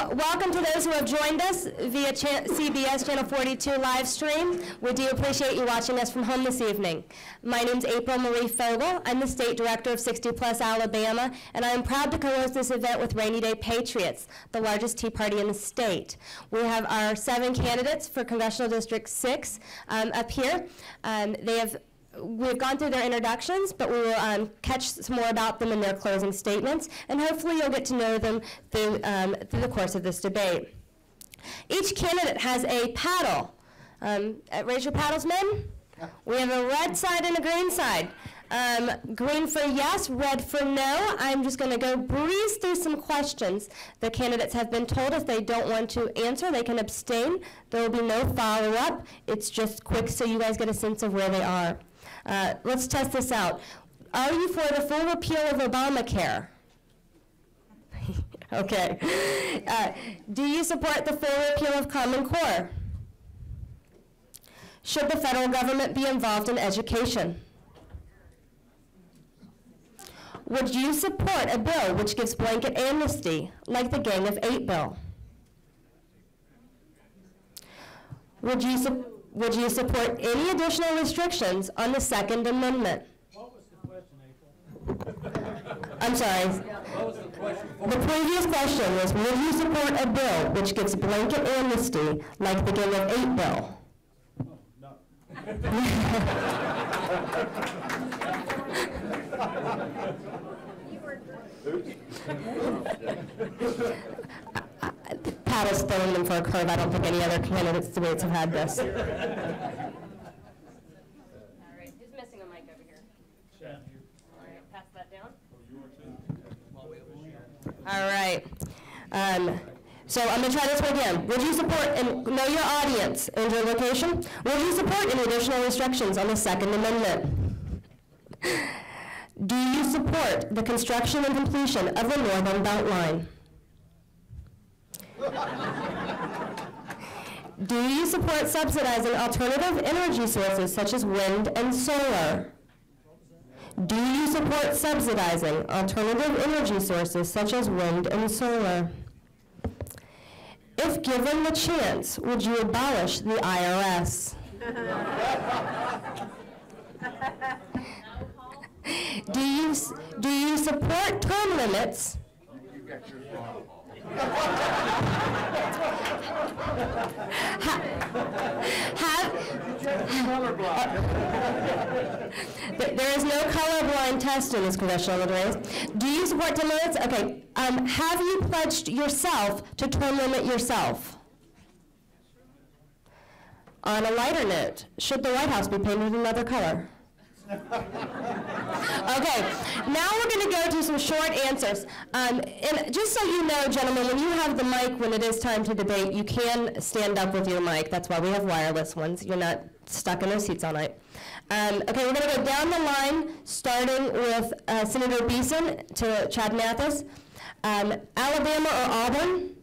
Welcome to those who have joined us via CBS Channel 42 live stream. We do appreciate you watching us from home this evening. My name is April Marie Fogel. I'm the State Director of 60 Plus Alabama, and I am proud to co-host this event with Rainy Day Patriots, the largest Tea Party in the state. We have our 7 candidates for Congressional District 6 up here. We've gone through their introductions, but we will catch some more about them in their closing statements, and hopefully you'll get to know them through the course of this debate. Each candidate has a paddle. Raise your paddles, men. We have a red side and a green side. Green for yes, red for no. I'm just going to go breeze through some questions. The candidates have been told if they don't want to answer, they can abstain. There will be no follow-up. It's just quick so you guys get a sense of where they are. Let's test this out. Are you for the full repeal of Obamacare? Okay. Do you support the full repeal of Common Core? Should the federal government be involved in education? Would you support a bill which gives blanket amnesty, like the Gang of 8 bill? Would you support any additional restrictions on the Second Amendment? What was the question, April? I'm sorry. What was the question? The previous question was, would you support a bill which gives blanket amnesty, like the Gang of 8 bill? No. Paddle's throwing them for a curve. I don't think any other candidates debates have had this. All right, who's missing a mic over here? Chat here. All right, pass that down. Oh, All right. So I'm going to try this one again. Would you support, and know your audience and your location, would you support any additional restrictions on the Second Amendment? Do you support the construction and completion of the Northern Beltline? Do you support subsidizing alternative energy sources such as wind and solar? Do you support subsidizing alternative energy sources such as wind and solar? If given the chance, would you abolish the IRS? Do you support term limits? There is no colorblind test in this congressional race. Do you support term limits? Okay. Have you pledged yourself to term limit yourself? On a lighter note, should the White House be painted another color? Okay, now we're going to go to some short answers. And just so you know, gentlemen, when you have the mic when it is time to debate, you can stand up with your mic. That's why we have wireless ones. You're not stuck in those seats all night. Okay, we're going to go down the line, starting with Senator Beeson to Chad Mathis. Alabama or Auburn?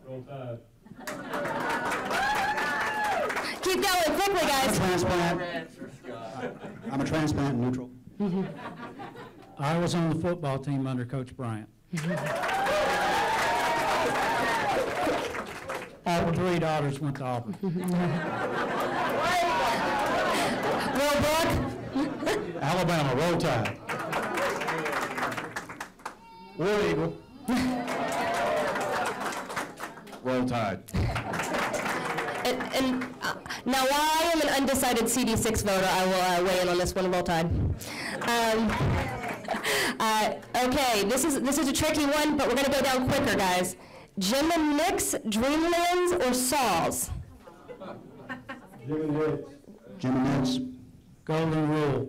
Roll Tide. Keep going quickly, guys. I'm a transplant neutral. I was on the football team under Coach Bryant. All 3 daughters went to Auburn. Will Brook? Alabama, roll Tide. War Eagle. Roll Tide. And now, while I am an undecided CD6 voter, I will weigh in on this one. Roll Tide. Okay, this is a tricky one, but we're going to go down quicker, guys. Jim and Nick's Dreamlands or Saws? Jim and Nick's. Jim and Nick's. Golden Rule.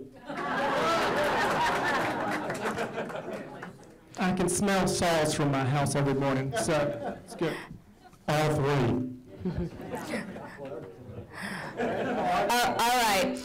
I can smell Saws from my house every morning, so it's good. All 3. All right.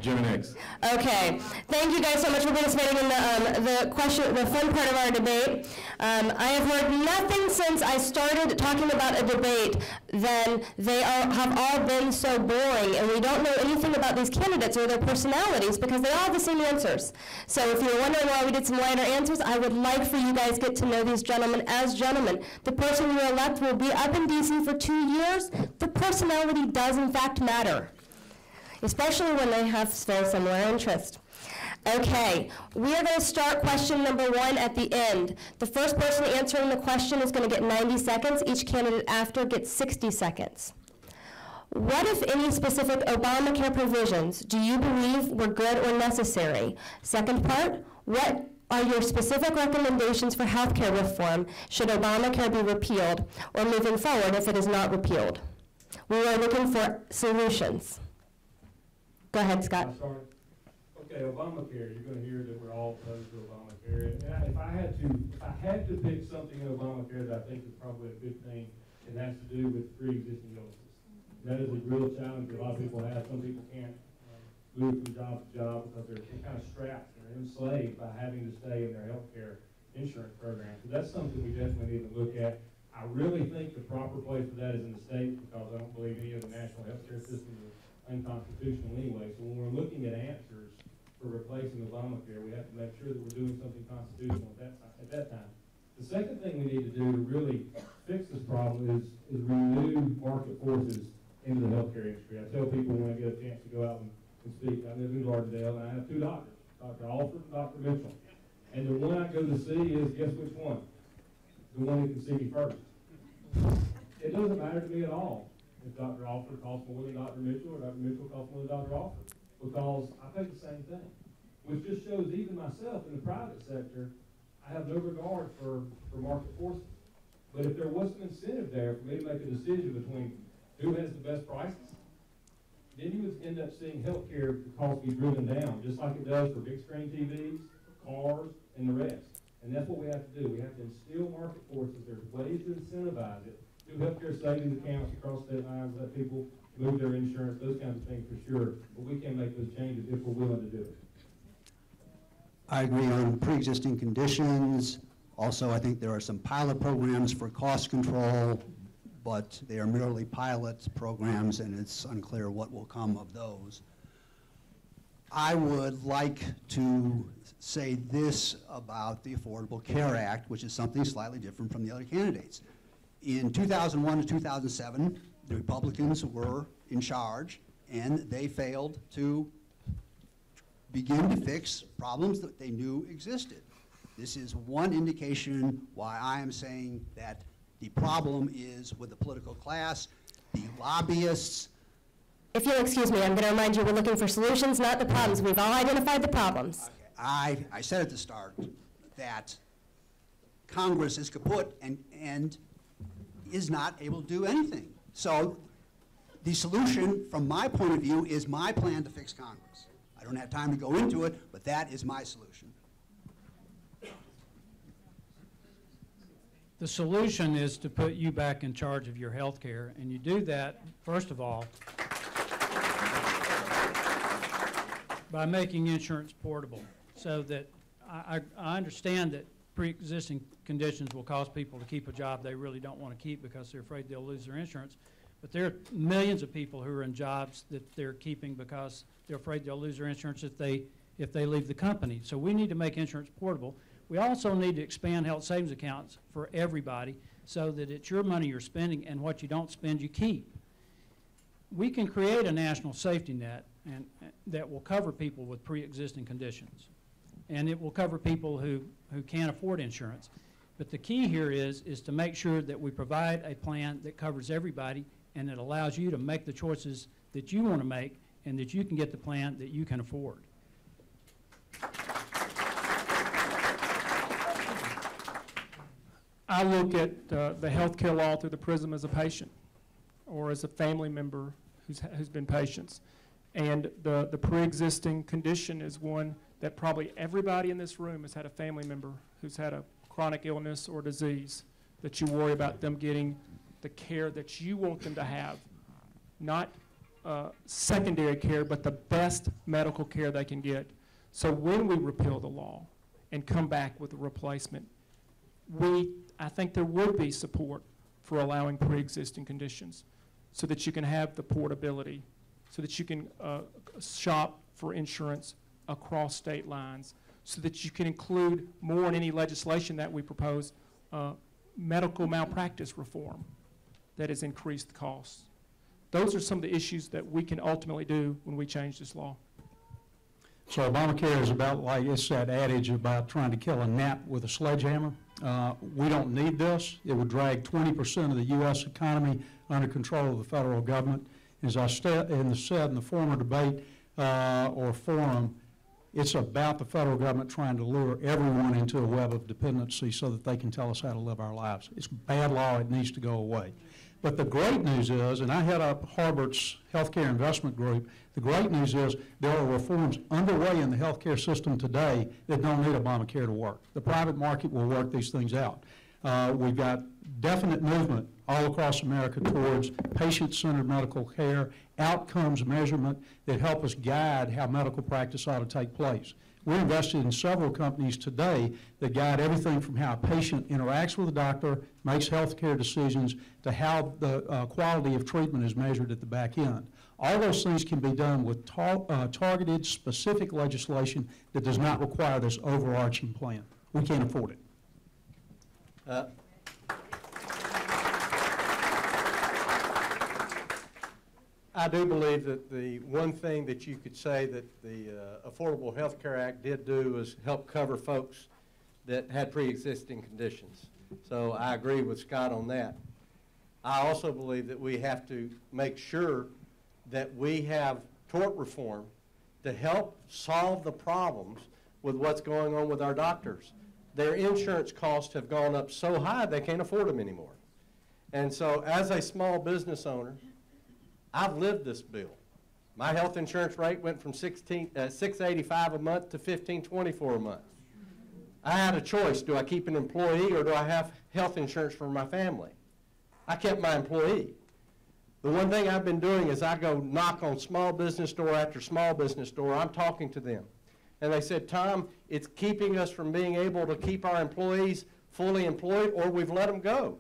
Jim and X. Okay, thank you guys so much for participating in the fun part of our debate. I have heard nothing since I started talking about a debate than they have all been so boring, and we don't know anything about these candidates or their personalities because they all have the same answers. So if you're wondering why we did some lighter answers, I would like for you guys to get to know these gentlemen as gentlemen. The person you elect will be up in D.C. for 2 years. The personality does in fact matter, especially when they have very similar interests. Okay, we are going to start question number 1 at the end. The first person answering the question is going to get 90 seconds. Each candidate after gets 60 seconds. What, if any, specific Obamacare provisions do you believe were good or necessary? Second part, what are your specific recommendations for health care reform should Obamacare be repealed or moving forward if it is not repealed? We are looking for solutions. Go ahead, Scott. Okay, Obamacare, you're going to hear that we're all opposed to Obamacare. And if I had to pick something in Obamacare that I think is probably a good thing, it has to do with pre-existing illnesses. That is a real challenge that a lot of people have. Some people can't move from job to job because they're kind of strapped. They're enslaved by having to stay in their health care insurance program. So that's something we definitely need to look at. I really think the proper place for that is in the state because I don't believe any of the national health care systems are unconstitutional anyway. So when we're looking at answers for replacing Obamacare, we have to make sure that we're doing something constitutional at that time. The second thing we need to do to really fix this problem is renew market forces into the healthcare industry. I tell people when I get a chance to go out and speak, I live in Gardendale, and I have 2 doctors, Dr. Alford and Dr. Mitchell. And the one I go to see is, guess which one? The one who can see me first. It doesn't matter to me at all if Dr. Alford costs more than Dr. Mitchell or Dr. Mitchell costs more than Dr. Alford, because I pay the same thing, which just shows even myself in the private sector, I have no regard for market forces. But if there was some incentive there for me to make a decision between who has the best prices, then you would end up seeing healthcare costs be driven down, just like it does for big screen TVs, cars, and the rest. And that's what we have to do. We have to instill market forces. There's ways to incentivize it. Do healthcare savings accounts across state lines, let people move their insurance, those kinds of things for sure. But we can make those changes if we're willing to do it. I agree on pre-existing conditions. Also, I think there are some pilot programs for cost control, but they are merely pilot programs, and it's unclear what will come of those. I would like to say this about the Affordable Care Act, which is something slightly different from the other candidates. In 2001 to 2007, the Republicans were in charge, and they failed to begin to fix problems that they knew existed. This is one indication why I am saying that the problem is with the political class, the lobbyists. If you'll excuse me, I'm going to remind you we're looking for solutions, not the problems. We've all identified the problems. Okay. I said at the start that Congress is kaput and is not able to do anything. So the solution, from my point of view, is my plan to fix Congress. I don't have time to go into it, but that is my solution. The solution is to put you back in charge of your health care, and you do that, first of all, by making insurance portable, so that I understand that pre-existing conditions will cause people to keep a job they really don't want to keep because they're afraid they'll lose their insurance. But there are millions of people who are in jobs that they're keeping because they're afraid they'll lose their insurance if they leave the company. So we need to make insurance portable. We also need to expand health savings accounts for everybody so that it's your money you're spending, and what you don't spend you keep. We can create a national safety net that will cover people with pre-existing conditions, and it will cover people who can't afford insurance. But the key here is to make sure that we provide a plan that covers everybody and that allows you to make the choices that you want to make and that you can get the plan that you can afford. I look at the health care law through the prism as a patient or as a family member who's been patients. And the pre-existing condition is one that probably everybody in this room has had a family member who's had a chronic illness or disease that you worry about them getting the care that you want them to have, not secondary care, but the best medical care they can get. So when we repeal the law and come back with a replacement, I think there would be support for allowing pre-existing conditions so that you can have the portability, so that you can shop for insurance across state lines, so that you can include more in any legislation that we propose, medical malpractice reform that has increased costs. Those are some of the issues that we can ultimately do when we change this law. So Obamacare is about like, it's that adage about trying to kill a gnat with a sledgehammer. We don't need this. It would drag 20% of the U.S. economy under control of the federal government. As I said in the former debate or forum, it's about the federal government trying to lure everyone into a web of dependency so that they can tell us how to live our lives. It's bad law. It needs to go away. But the great news is, and I head up Harvard's healthcare investment group, the great news is there are reforms underway in the healthcare system today that don't need Obamacare to work. The private market will work these things out. We've got definite movement all across America towards patient-centered medical care, outcomes measurement that help us guide how medical practice ought to take place. We're invested in several companies today that guide everything from how a patient interacts with a doctor, makes healthcare decisions, to how the quality of treatment is measured at the back end. All those things can be done with targeted, specific legislation that does not require this overarching plan. We can't afford it. I do believe that the one thing that you could say that the Affordable Health Care Act did do is help cover folks that had pre-existing conditions. So I agree with Scott on that. I also believe that we have to make sure that we have tort reform to help solve the problems with what's going on with our doctors. Their insurance costs have gone up so high they can't afford them anymore. And so as a small business owner, I've lived this bill. My health insurance rate went from $685 a month to $1524 a month. I had a choice. Do I keep an employee or do I have health insurance for my family? I kept my employee. The one thing I've been doing is I go knock on small business door after small business door. I'm talking to them. And they said, Tom, it's keeping us from being able to keep our employees fully employed, or we've let them go.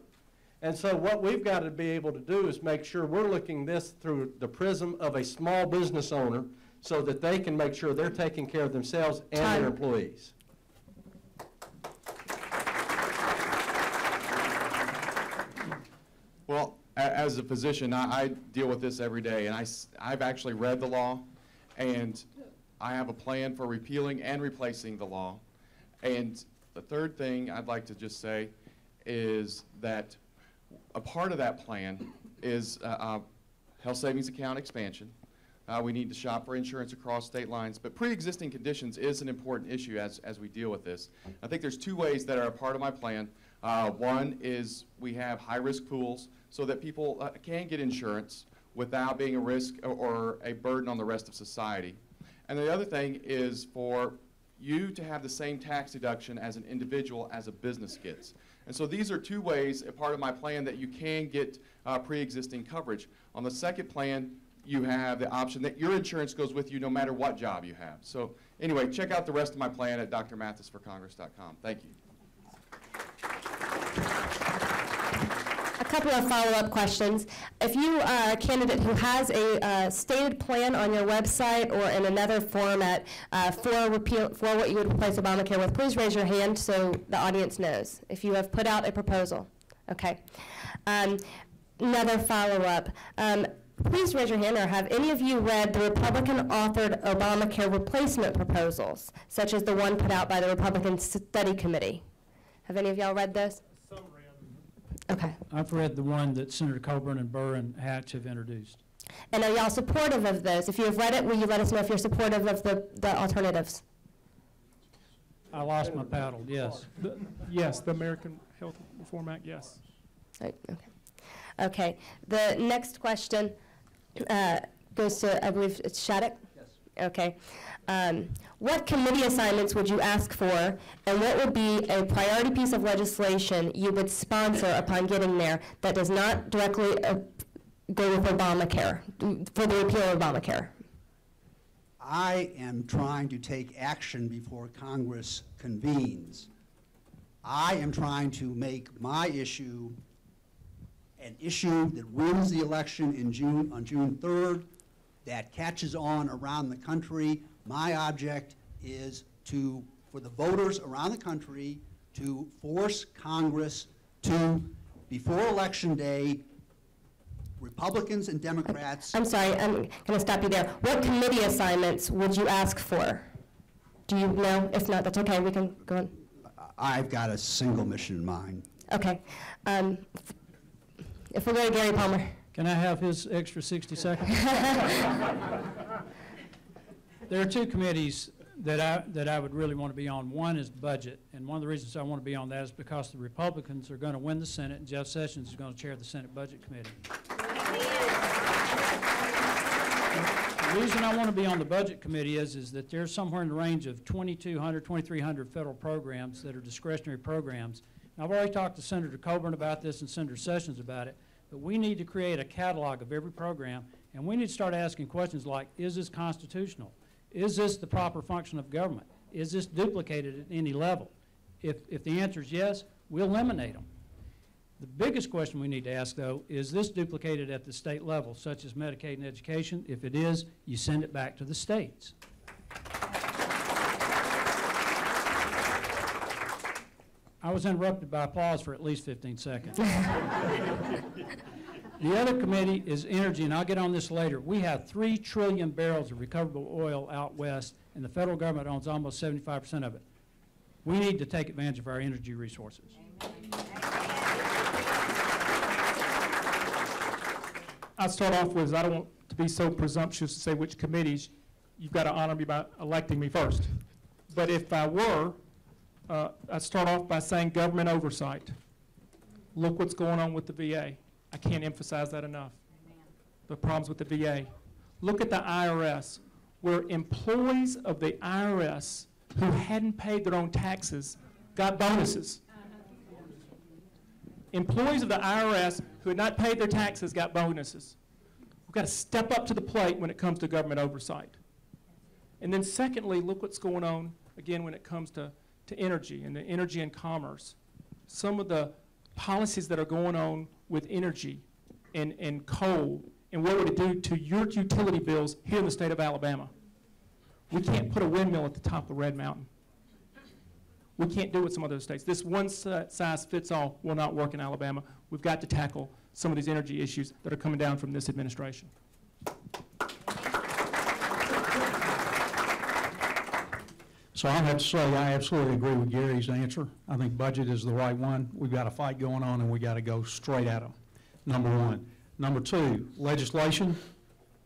And so what we've got to be able to do is make sure we're looking this through the prism of a small business owner so that they can make sure they're taking care of themselves and their employees. Well, as a physician, I deal with this every day, and I've actually read the law, and I have a plan for repealing and replacing the law. And the third thing I'd like to just say is that a part of that plan is health savings account expansion. We need to shop for insurance across state lines, but pre-existing conditions is an important issue as we deal with this. I think there's two ways that are a part of my plan. One is we have high-risk pools so that people can get insurance without being a risk or a burden on the rest of society. And the other thing is for you to have the same tax deduction as an individual as a business gets. And so these are two ways, a part of my plan, that you can get pre-existing coverage. On the second plan, you have the option that your insurance goes with you no matter what job you have. So anyway, check out the rest of my plan at drmathisforcongress.com. Thank you. A couple of follow-up questions. If you are a candidate who has a stated plan on your website or in another format for what you would replace Obamacare with, please raise your hand so the audience knows if you have put out a proposal. Okay. Another follow-up. Please raise your hand, or have any of you read the Republican-authored Obamacare replacement proposals, such as the one put out by the Republican Study Committee? Have any of y'all read this? Okay. I've read the one that Senator Coburn and Burr and Hatch have introduced. And are y'all supportive of those? If you have read it, will you let us know if you're supportive of the alternatives? I lost my paddle, yes. Yes, the American Health Reform Act, yes. Right, okay. Okay. The next question goes to, I believe it's Shattuck? Yes. Okay. What committee assignments would you ask for, and what would be a priority piece of legislation you would sponsor upon getting there that does not directly go with Obamacare, for the repeal of Obamacare? I am trying to take action before Congress convenes. I am trying to make my issue an issue that wins the election on June 3rd, that catches on around the country. My object is for the voters around the country to force Congress to, before Election Day, Republicans and Democrats. I'm sorry, I'm going to stop you there. What committee assignments would you ask for? Do you know? If not, that's okay, we can go on. I've got a single mission in mind. Okay. If we're going to Gary Palmer. Can I have his extra 60 seconds? There are two committees that I would really want to be on. One is budget, and one of the reasons I want to be on that is because the Republicans are going to win the Senate, and Jeff Sessions is going to chair the Senate Budget Committee. The reason I want to be on the Budget Committee is that there's somewhere in the range of 2,200, 2,300 federal programs that are discretionary programs. And I've already talked to Senator Coburn about this and Senator Sessions about it, but we need to create a catalog of every program, and we need to start asking questions like, is this constitutional? Is this the proper function of government? Is this duplicated at any level? If the answer is yes, we'll eliminate them. The biggest question we need to ask, though, is this duplicated at the state level, such as Medicaid and education? If it is, you send it back to the states. I was interrupted by applause for at least 15 seconds. The other committee is energy, and I'll get on this later. We have 3 trillion barrels of recoverable oil out west, and the federal government owns almost 75% of it. We need to take advantage of our energy resources. I'll start off with, I don't want to be so presumptuous to say which committees. You've got to honor me by electing me first. But if I were, I'd start off by saying government oversight. Look what's going on with the VA. I can't emphasize that enough. The problems with the VA. Look at the IRS, where employees of the IRS who hadn't paid their own taxes got bonuses. Employees of the IRS who had not paid their taxes got bonuses. We've got to step up to the plate when it comes to government oversight. And then secondly, look what's going on, again, when it comes to energy and the energy and commerce. Some of the policies that are going on with energy and coal, and what would it do to your utility bills here in the state of Alabama? We can't put a windmill at the top of Red Mountain. We can't do it with some other states. This one-size-fits-all will not work in Alabama. We've got to tackle some of these energy issues that are coming down from this administration. So I have to say, I absolutely agree with Gary's answer. I think budget is the right one. We've got a fight going on, and we got to go straight at them, number one. Number two, legislation,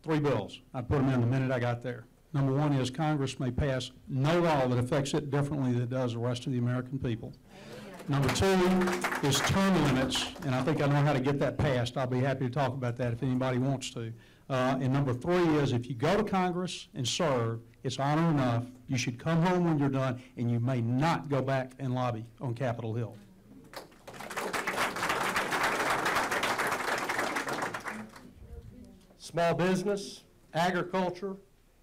3 bills. I'd put them in the minute I got there. Number one is Congress may pass no law that affects it differently than it does the rest of the American people. Number 2 is term limits, and I think I know how to get that passed. I'll be happy to talk about that if anybody wants to. And number 3 is if you go to Congress and serve, it's honor enough. You should come home when you're done, and you may not go back and lobby on Capitol Hill. Small business, agriculture,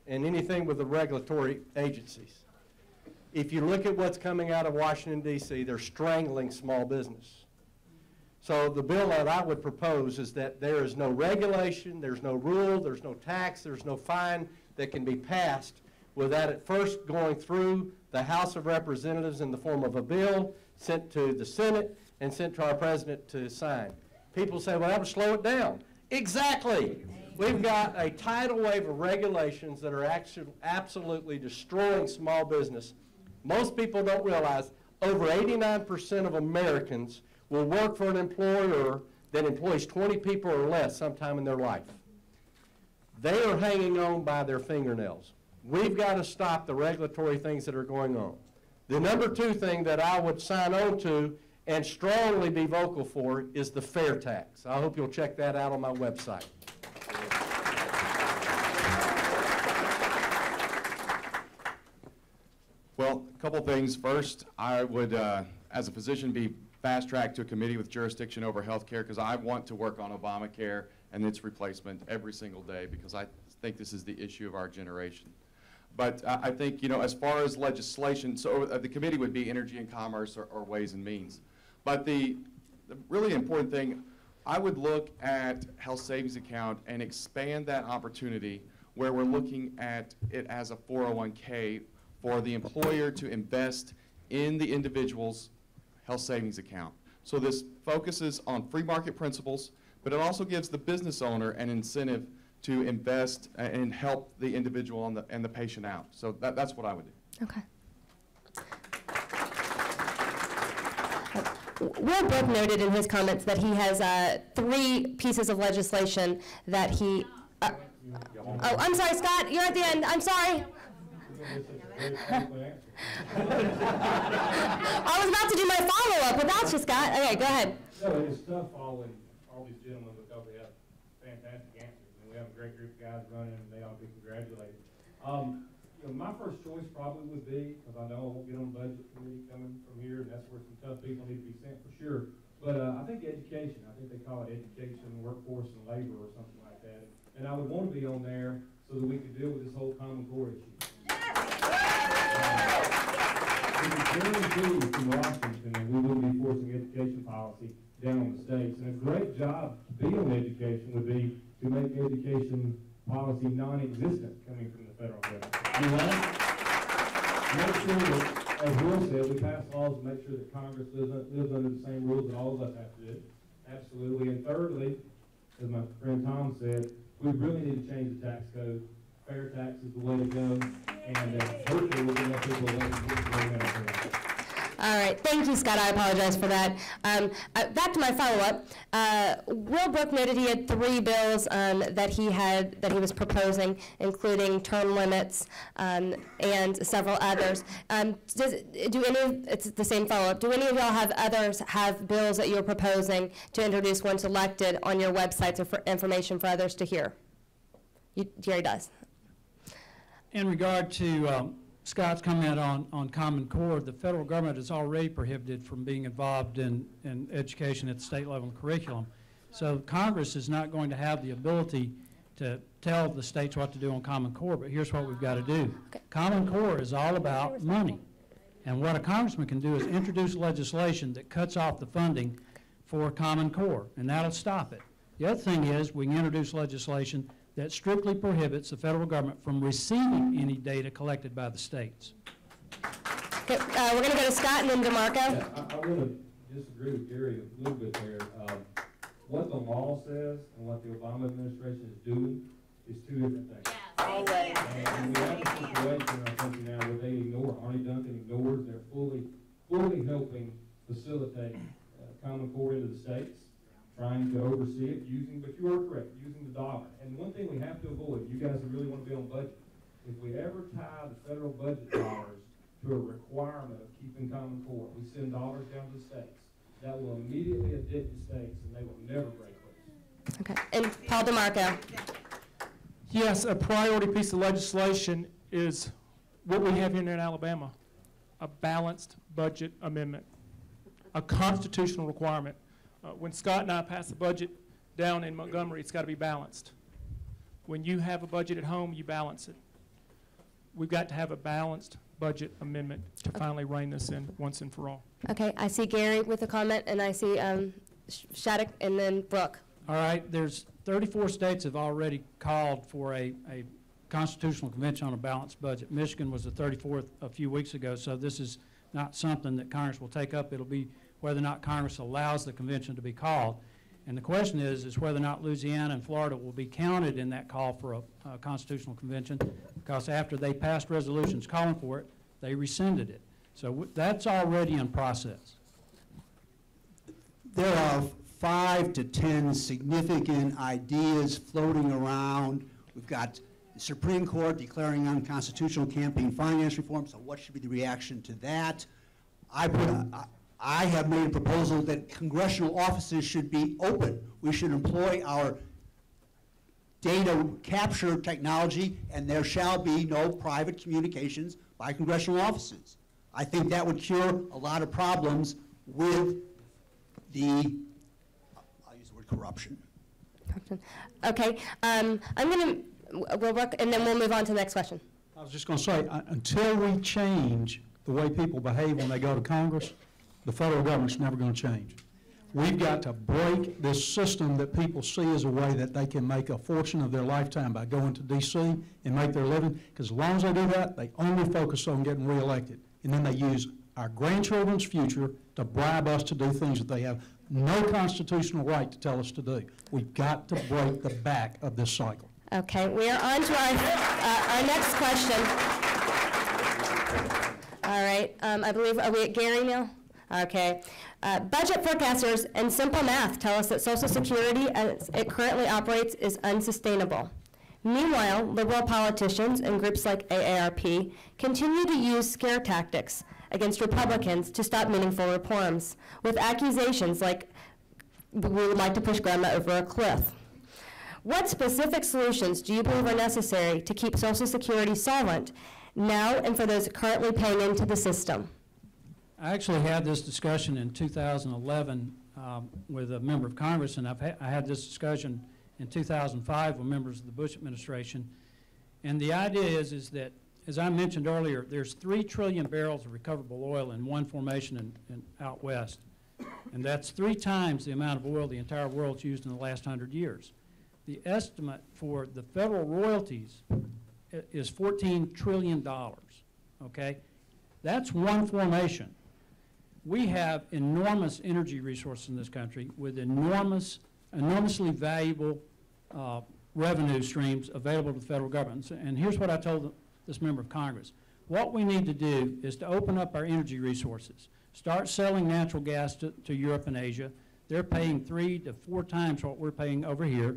and anything with the regulatory agencies. If you look at what's coming out of Washington, D.C., they're strangling small business. So the bill that I would propose is that there is no regulation, there's no rule, there's no tax, there's no fine that can be passed without it first going through the House of Representatives in the form of a bill, sent to the Senate, and sent to our president to sign. People say, well, that would slow it down. Exactly. We've got a tidal wave of regulations that are actually absolutely destroying small business. Most people don't realize over 89% of Americans will work for an employer that employs 20 people or less sometime in their life. They are hanging on by their fingernails. We've got to stop the regulatory things that are going on. The number 2 thing that I would sign on to and strongly be vocal for is the fair tax. I hope you'll check that out on my website. Well, a couple things. First, I would as a physician, be fast-tracked to a committee with jurisdiction over health care, because I want to work on Obamacare and its replacement every single day, because I think this is the issue of our generation. But I think, you know, as far as legislation, so the committee would be Energy and Commerce or Ways and Means. But the really important thing, I would look at health savings account and expand that opportunity where we're looking at it as a 401k for the employer to invest in the individual's health savings account. So this focuses on free market principles, but it also gives the business owner an incentive to invest and help the individual and the patient out. So that's what I would do. Okay. Will Brooke noted in his comments that he has 3 pieces of legislation that he, oh, I'm sorry, Scott, you're at the end, I'm sorry. I was about to do my follow-up without you, Scott. Okay, go ahead. No, it's tough following all these gentlemen because they have fantastic answers, and we have a great group of guys running, and they ought to be congratulated. You know, my first choice probably would be, because I know I won't get on the budget committee coming from here, and that's where some tough people need to be sent for sure. But I think education, I think they call it education, workforce, and labor, or something like that. And I would want to be on there so that we could deal with this whole Common Core issue. We could guarantee from Washington that we would be forcing education policy down on the states. And a great job to be on education would be to make education policy non-existent coming from the federal government. You know? Make sure that, as Will said, we pass laws to make sure that Congress lives under the same rules that all of us have to do. Absolutely. And thirdly, as my friend Tom said, we really need to change the tax code. Fair tax is the way to go, and hopefully we'll get people elected. All right, thank you, Scott. I apologize for that. Back to my follow-up. Will Brooke noted he had 3 bills that he was proposing, including term limits and several others. It's the same follow-up. Do any of y'all have bills that you're proposing to introduce once elected on your websites or for information for others to hear? Jerry does. In regard to Scott's comment on Common Core, the federal government is already prohibited from being involved in education at the state level and curriculum. So Congress is not going to have the ability to tell the states what to do on Common Core, but here's what we've got to do. Okay. Common Core is all about money. And what a congressman can do is introduce legislation that cuts off the funding for Common Core, and that'll stop it. The other thing is we can introduce legislation that strictly prohibits the federal government from receiving any data collected by the states. Okay, we're going to go to Scott and then DeMarco. Yeah, I want to disagree with Gary a little bit there. What the law says and what the Obama administration is doing is 2 different things. Always. And we have a situation in our country now where they ignore, Arnie Duncan ignores, they're fully helping facilitate Common Core into the states, trying to oversee it, but you are correct, using the dollar. And one thing we have to avoid, you guys who really want to be on budget, if we ever tie the federal budget dollars to a requirement of keeping Common Core, we send dollars down to the states, that will immediately addict the states and they will never break loose. Okay, and Paul DeMarco. Yes, a priority piece of legislation is what we have here in Alabama, a balanced budget amendment, a constitutional requirement. When Scott and I pass a budget down in Montgomery, it's got to be balanced. When you have a budget at home, you balance it. We've got to have a balanced budget amendment to finally rein this in once and for all. Okay, I see Gary with a comment, and I see Shattuck and then Brooke. All right, there's 34 states have already called for a constitutional convention on a balanced budget. Michigan was the 34th a few weeks ago, so this is not something that Congress will take up. It'll be whether or not Congress allows the convention to be called. And the question is whether or not Louisiana and Florida will be counted in that call for a constitutional convention, because after they passed resolutions calling for it, they rescinded it. So that's already in process. There are 5 to 10 significant ideas floating around. We've got the Supreme Court declaring unconstitutional campaign finance reform, so what should be the reaction to that? I have made a proposal that congressional offices should be open. We should employ our data capture technology, and there shall be no private communications by congressional offices. I think that would cure a lot of problems with the, I'll use the word corruption. Okay, we'll work, and then we'll move on to the next question. I was just going to say, until we change the way people behave when they go to Congress, the federal government's never going to change. We've got to break this system that people see as a way that they can make a fortune of their lifetime by going to D.C. and make their living, because as long as they do that, they only focus on getting reelected. And then they use our grandchildren's future to bribe us to do things that they have no constitutional right to tell us to do. We've got to break the back of this cycle. Okay, we are on to our next question. All right, I believe, are we at Gary now? Okay. Budget forecasters and simple math tell us that Social Security, as it currently operates, is unsustainable. Meanwhile, liberal politicians and groups like AARP continue to use scare tactics against Republicans to stop meaningful reforms, with accusations like, we would like to push grandma over a cliff. What specific solutions do you believe are necessary to keep Social Security solvent now and for those currently paying into the system? I actually had this discussion in 2011 with a member of Congress, and I had this discussion in 2005 with members of the Bush administration. And the idea is that, as I mentioned earlier, there's 3 trillion barrels of recoverable oil in one formation in out west. And that's 3 times the amount of oil the entire world's used in the last 100 years. The estimate for the federal royalties is $14 trillion, okay? That's one formation. We have enormous energy resources in this country with enormously valuable revenue streams available to the federal government. And here's what I told this member of Congress. What we need to do is to open up our energy resources. Start selling natural gas to Europe and Asia. They're paying 3 to 4 times what we're paying over here.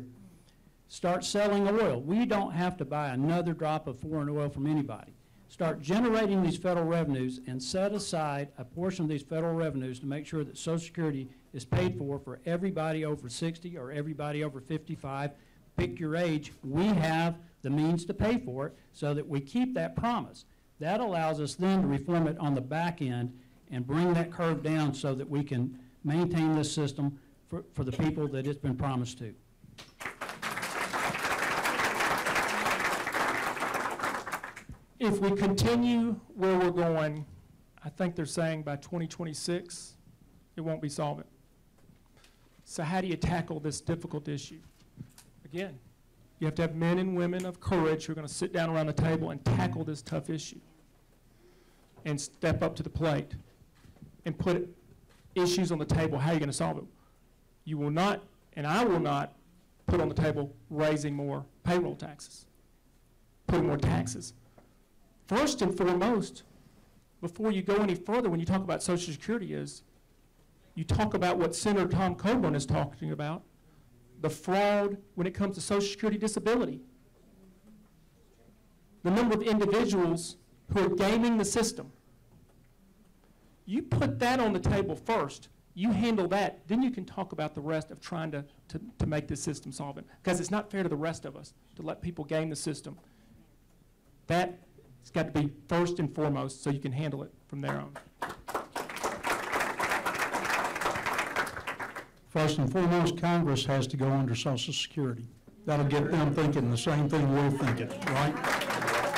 Start selling oil. We don't have to buy another drop of foreign oil from anybody. Start generating these federal revenues and set aside a portion of these federal revenues to make sure that Social Security is paid for everybody over 60 or everybody over 55. Pick your age. We have the means to pay for it so that we keep that promise. That allows us then to reform it on the back end and bring that curve down so that we can maintain this system for the people that it's been promised to. If we continue where we're going, I think they're saying by 2026, it won't be solvent. So how do you tackle this difficult issue? Again, you have to have men and women of courage who are going to sit down around the table and tackle this tough issue and step up to the plate and put issues on the table. How are you going to solve it? You will not, and I will not, put on the table raising more payroll taxes, putting more taxes. First and foremost, before you go any further, when you talk about Social Security, is you talk about what Senator Tom Coburn is talking about, the fraud when it comes to Social Security disability. The number of individuals who are gaming the system. You put that on the table first, you handle that, then you can talk about the rest of trying to make this system solvent. Because it's not fair to the rest of us to let people game the system. That it's got to be first and foremost so you can handle it from there on. First and foremost, Congress has to go under Social Security. That'll get them thinking the same thing we're thinking, right?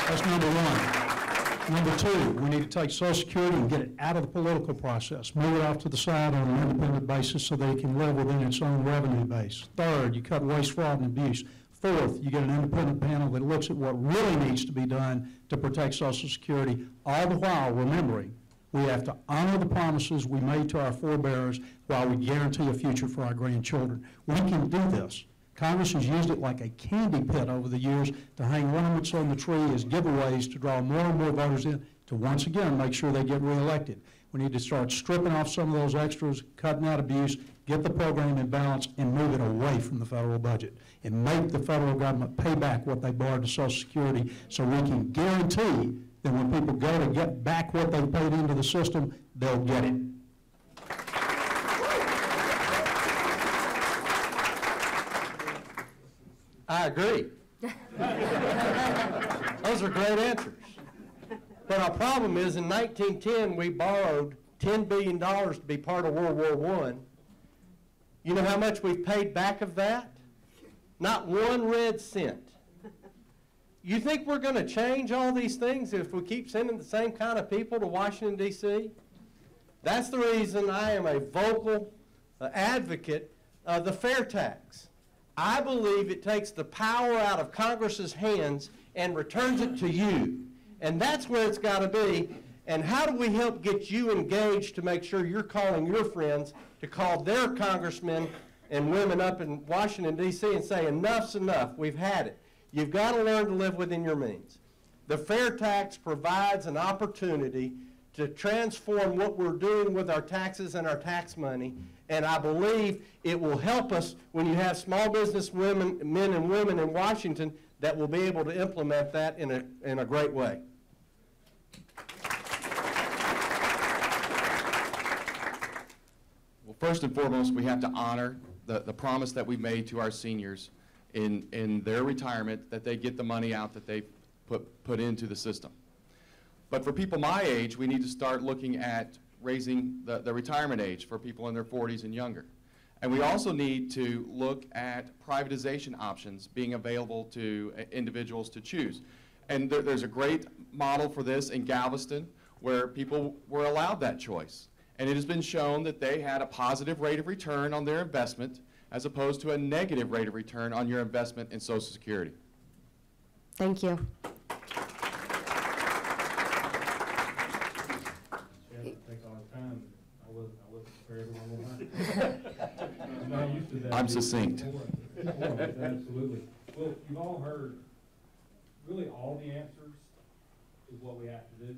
That's number one. Number two, we need to take Social Security and get it out of the political process. Move it off to the side on an independent basis so they can live within its own revenue base. Third, you cut waste, fraud, and abuse. Fourth, you get an independent panel that looks at what really needs to be done to protect Social Security, all the while remembering we have to honor the promises we made to our forebears while we guarantee a future for our grandchildren. We can do this. Congress has used it like a candy pit over the years to hang ornaments on the tree as giveaways to draw more and more voters in to once again make sure they get reelected. We need to start stripping off some of those extras, cutting out abuse, get the program in balance, and move it away from the federal budget and make the federal government pay back what they borrowed to Social Security so we can guarantee that when people go to get back what they paid into the system, they'll get it. I agree. Those are great answers. But our problem is, in 1910, we borrowed $10 billion to be part of World War I. You know how much we've paid back of that? Not one red cent. You think we're going to change all these things if we keep sending the same kind of people to Washington, D.C.? That's the reason I am a vocal advocate of the fair tax. I believe it takes the power out of Congress's hands and returns it to you. And that's where it's got to be. And how do we help get you engaged to make sure you're calling your friends to call their congressmen and women up in Washington, D.C. and say, enough's enough, we've had it. You've got to learn to live within your means. The fair tax provides an opportunity to transform what we're doing with our taxes and our tax money, and I believe it will help us when you have small business women, men and women in Washington that will be able to implement that in a great way. Well, first and foremost, we have to honor the promise that we made to our seniors in their retirement, that they get the money out that they put into the system. But for people my age, we need to start looking at raising the retirement age for people in their 40s and younger. And we also need to look at privatization options being available to individuals to choose. And there's a great model for this in Galveston where people were allowed that choice. And it has been shown that they had a positive rate of return on their investment as opposed to a negative rate of return on your investment in Social Security. Thank you. I'm succinct. Absolutely. Well, you've all heard really all the answers is what we have to do.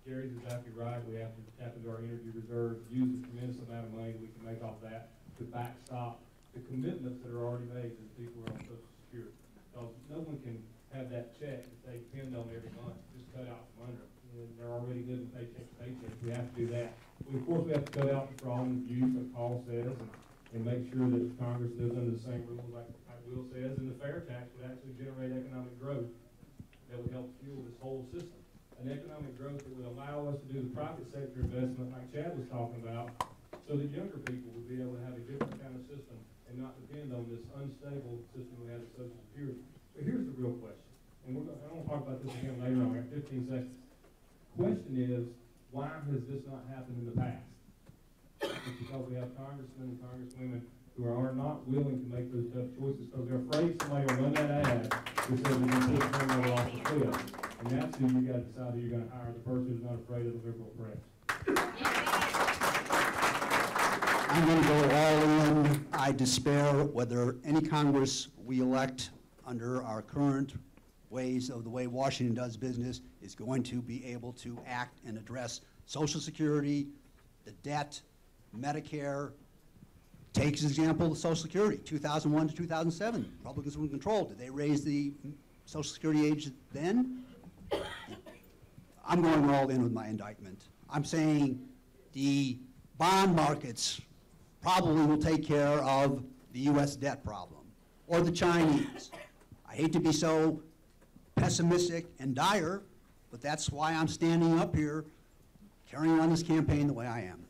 Gary's exactly right. We have to tap into our energy reserves, use the tremendous amount of money we can make off that to backstop the commitments that are already made to the people who are on Social Security. Because no one can have that check that they depend on every month just cut out from under them. And they're already living paycheck to paycheck. We have to do that. Of course, we have to cut out the fraud and abuse, like Paul says, and make sure that Congress lives under the same rules like Will says, and the fair tax would actually generate economic growth that would help fuel this whole system. An economic growth that would allow us to do the private sector investment like Chad was talking about, so that younger people would be able to have a different kind of system and not depend on this unstable system we have with Social Security. But here's the real question, and I want to talk about this again later on. We have 15 seconds. Question is, why has this not happened in the past? It's because we have congressmen and congresswomen who are not willing to make those tough choices because they're afraid somebody will run that ad that says they're going to put someone off the cliff. And that's who you got to decide who you're going to hire, the person who's not afraid of the liberal press. I'm going to go all in. I despair whether any Congress we elect under our current ways of the way Washington does business is going to be able to act and address Social Security, the debt, Medicare. Take as an example Social Security, 2001 to 2007. Republicans were in control. Did they raise the Social Security age then? I'm going all in with my indictment. I'm saying the bond markets probably will take care of the U.S. debt problem, or the Chinese. I hate to be so pessimistic and dire, but that's why I'm standing up here carrying on this campaign the way I am.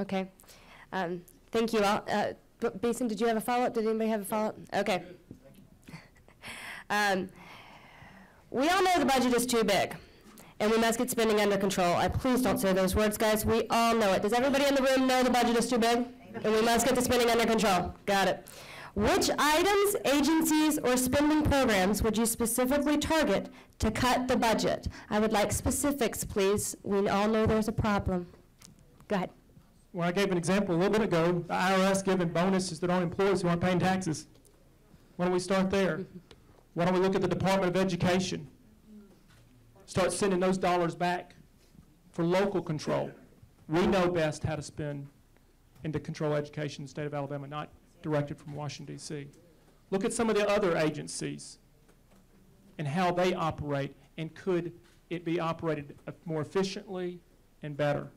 Okay. Thank you all. Basin, did you have a follow-up? Did anybody have a follow-up? Okay. We all know the budget is too big, and we must get spending under control. Please don't say those words, guys. We all know it. Does everybody in the room know the budget is too big? And we must get the spending under control. Got it. Which items, agencies, or spending programs would you specifically target to cut the budget? I would like specifics, please. We all know there's a problem. Go ahead. Well, I gave an example a little bit ago, the IRS giving bonuses to their own employees who aren't paying taxes. Why don't we start there? Why don't we look at the Department of Education? Start sending those dollars back for local control. We know best how to spend and to control education in the state of Alabama, not directed from Washington, D.C. Look at some of the other agencies and how they operate, and could it be operated more efficiently and better?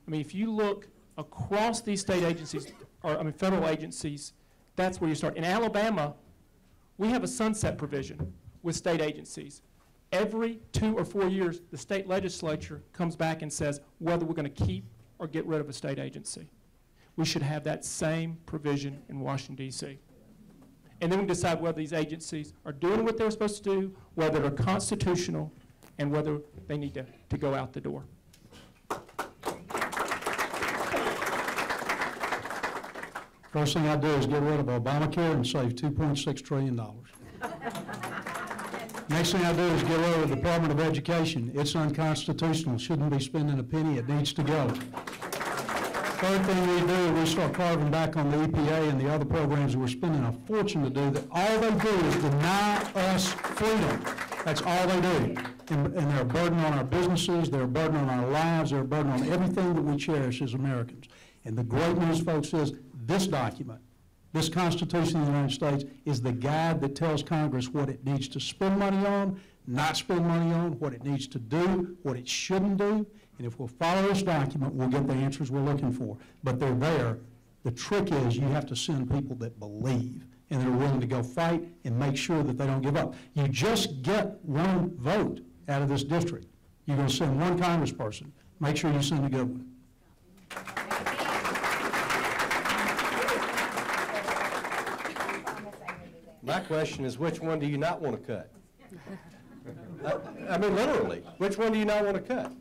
I mean, if you look across these state agencies, or federal agencies, that's where you start. In Alabama, We have a sunset provision with state agencies. Every 2 or 4 years, the state legislature comes back and says whether we're going to keep or get rid of a state agency. We should have that same provision in Washington, D.C. And then we decide whether these agencies are doing what they're supposed to do, whether they're constitutional, and whether they need to go out the door. First thing I do is get rid of Obamacare and save $2.6 trillion. Next thing I do is get rid of the Department of Education. It's unconstitutional, shouldn't be spending a penny, it needs to go. Third thing we do, we start carving back on the EPA and the other programs we're spending a fortune to do, that all they do is deny us freedom. That's all they do. And they're a burden on our businesses, they're a burden on our lives, they're a burden on everything that we cherish as Americans. And the great news, folks, is this document, this Constitution of the United States, is the guide that tells Congress what it needs to spend money on, not spend money on, what it needs to do, what it shouldn't do. And if we'll follow this document, we'll get the answers we're looking for. But they're there. The trick is you have to send people that believe and that are willing to go fight and make sure that they don't give up. You just get one vote out of this district. You're going to send one congressperson. Make sure you send a good one. My question is, which one do you not want to cut? I mean, literally, which one do you not want to cut?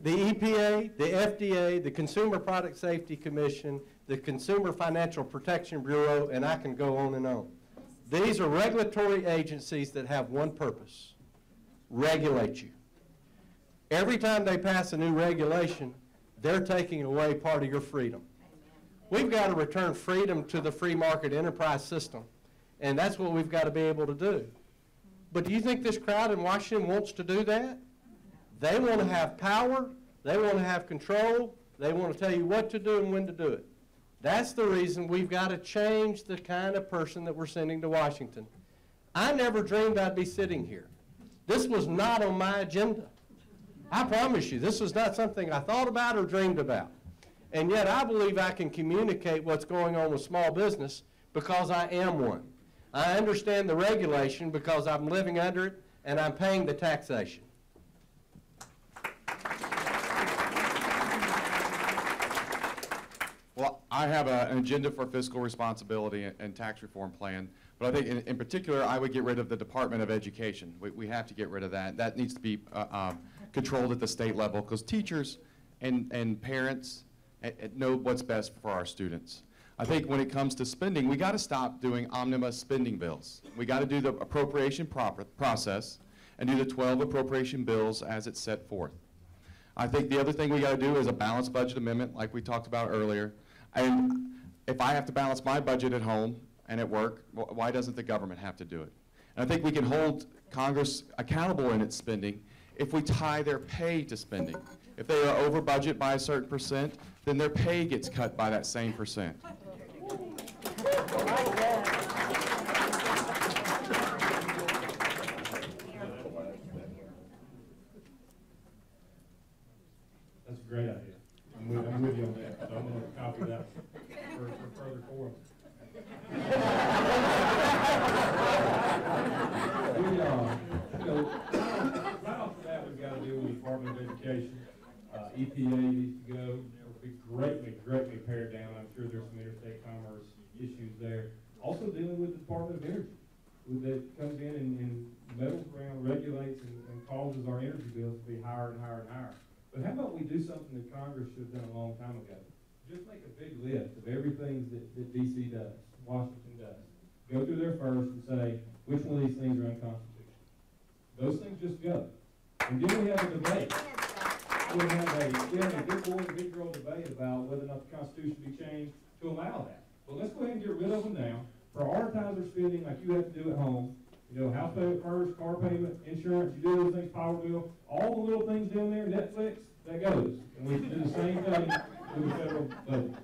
The EPA, the FDA, the Consumer Product Safety Commission, the Consumer Financial Protection Bureau, and I can go on and on. These are regulatory agencies that have one purpose: regulate you. Every time they pass a new regulation, they're taking away part of your freedom. We've got to return freedom to the free market enterprise system, and that's what we've got to be able to do. But do you think this crowd in Washington wants to do that? They want to have power, they want to have control, they want to tell you what to do and when to do it. That's the reason we've got to change the kind of person that we're sending to Washington. I never dreamed I'd be sitting here. This was not on my agenda. I promise you, this was not something I thought about or dreamed about. And yet I believe I can communicate what's going on with small business because I am one. I understand the regulation because I'm living under it and I'm paying the taxation. Well, I have an agenda for fiscal responsibility and tax reform plan, but I think in particular I would get rid of the Department of Education. We have to get rid of that. That needs to be controlled at the state level because teachers and parents know what's best for our students. I think when it comes to spending, we got to stop doing omnibus spending bills. We got to do the appropriation process and do the 12 appropriation bills as it's set forth. I think the other thing we got to do is a balanced budget amendment like we talked about earlier. And if I have to balance my budget at home and at work, why doesn't the government have to do it? And I think we can hold Congress accountable in its spending if we tie their pay to spending. If they are over budget by a certain percent, then their pay gets cut by that same percent. That's a great idea. I'm with you on that, so I'm going to copy that for further forward. Right off the bat, we've got to deal with the Department of Education. EPA needs to go. It'll be greatly pared down. I'm sure there's some interstate commerce issues there. Also dealing with the Department of Energy, that comes in and meddles around, regulates, and causes our energy bills to be higher and higher and higher. But how about we do something that Congress should have done a long time ago? Just make a big list of everything that D.C. does, Washington does. Go through there first and say, which one of these things are unconstitutional? Those things just go. And then we have a debate. We have a big boy and big girl debate about whether or not the Constitution should be changed to allow that. Well, let's go ahead and get rid of them now. Prioritize our spending like you have to do at home. You know, house payment first, car payment, insurance, you do those things, power bill, all the little things down there, Netflix, that goes. And we should do the same thing with the federal budget.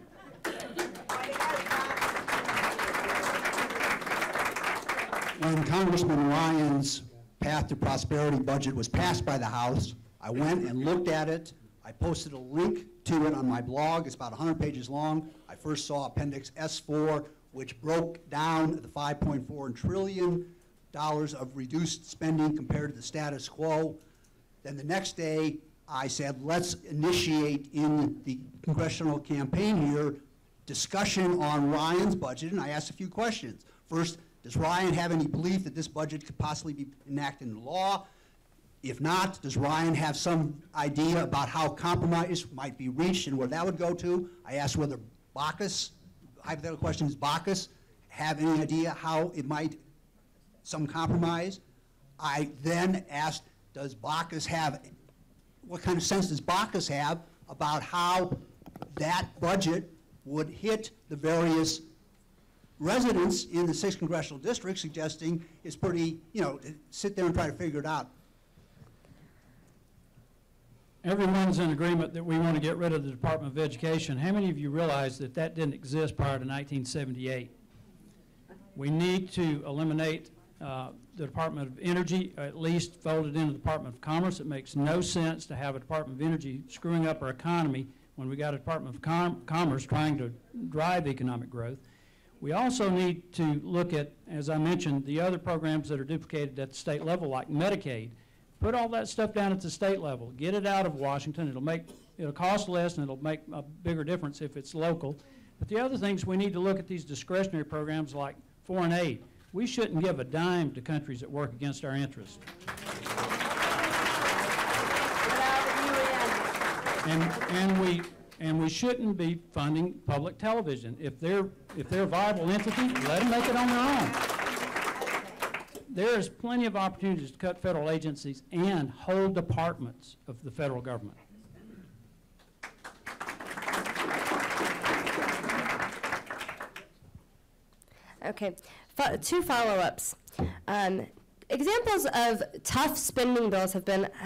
When Congressman Ryan's Path to Prosperity budget was passed by the House, I went and looked at it. I posted a link to it on my blog. It's about 100 pages long. I first saw Appendix S4, which broke down the $5.4 trillion of reduced spending compared to the status quo. Then the next day, I said, let's initiate in the congressional campaign here discussion on Ryan's budget, and I asked a few questions. First, does Ryan have any belief that this budget could possibly be enacted into law? If not, does Ryan have some idea about how compromise might be reached and where that would go to? I asked whether Baucus, hypothetical question, does Baucus have any idea how it might, some compromise? I then asked, does Baucus have, what kind of sense does Baucus have about how that budget would hit the various residents in the 6 congressional districts, suggesting it's pretty, sit there and try to figure it out. Everyone's in agreement that we want to get rid of the Department of Education. How many of you realize that that didn't exist prior to 1978? We need to eliminate the Department of Energy, or at least fold it into the Department of Commerce. It makes no sense to have a Department of Energy screwing up our economy when we got a Department of Commerce trying to drive economic growth. We also need to look at, as I mentioned, the other programs that are duplicated at the state level, like Medicaid. Put all that stuff down at the state level. Get it out of Washington. It'll cost less, and it'll make a bigger difference if it's local. But the other things, we need to look at these discretionary programs like foreign aid. We shouldn't give a dime to countries that work against our interests. And we shouldn't be funding public television. If they're a viable entity, let them make it on their own. There is plenty of opportunities to cut federal agencies and whole departments of the federal government. Okay, two follow-ups. Examples of tough spending bills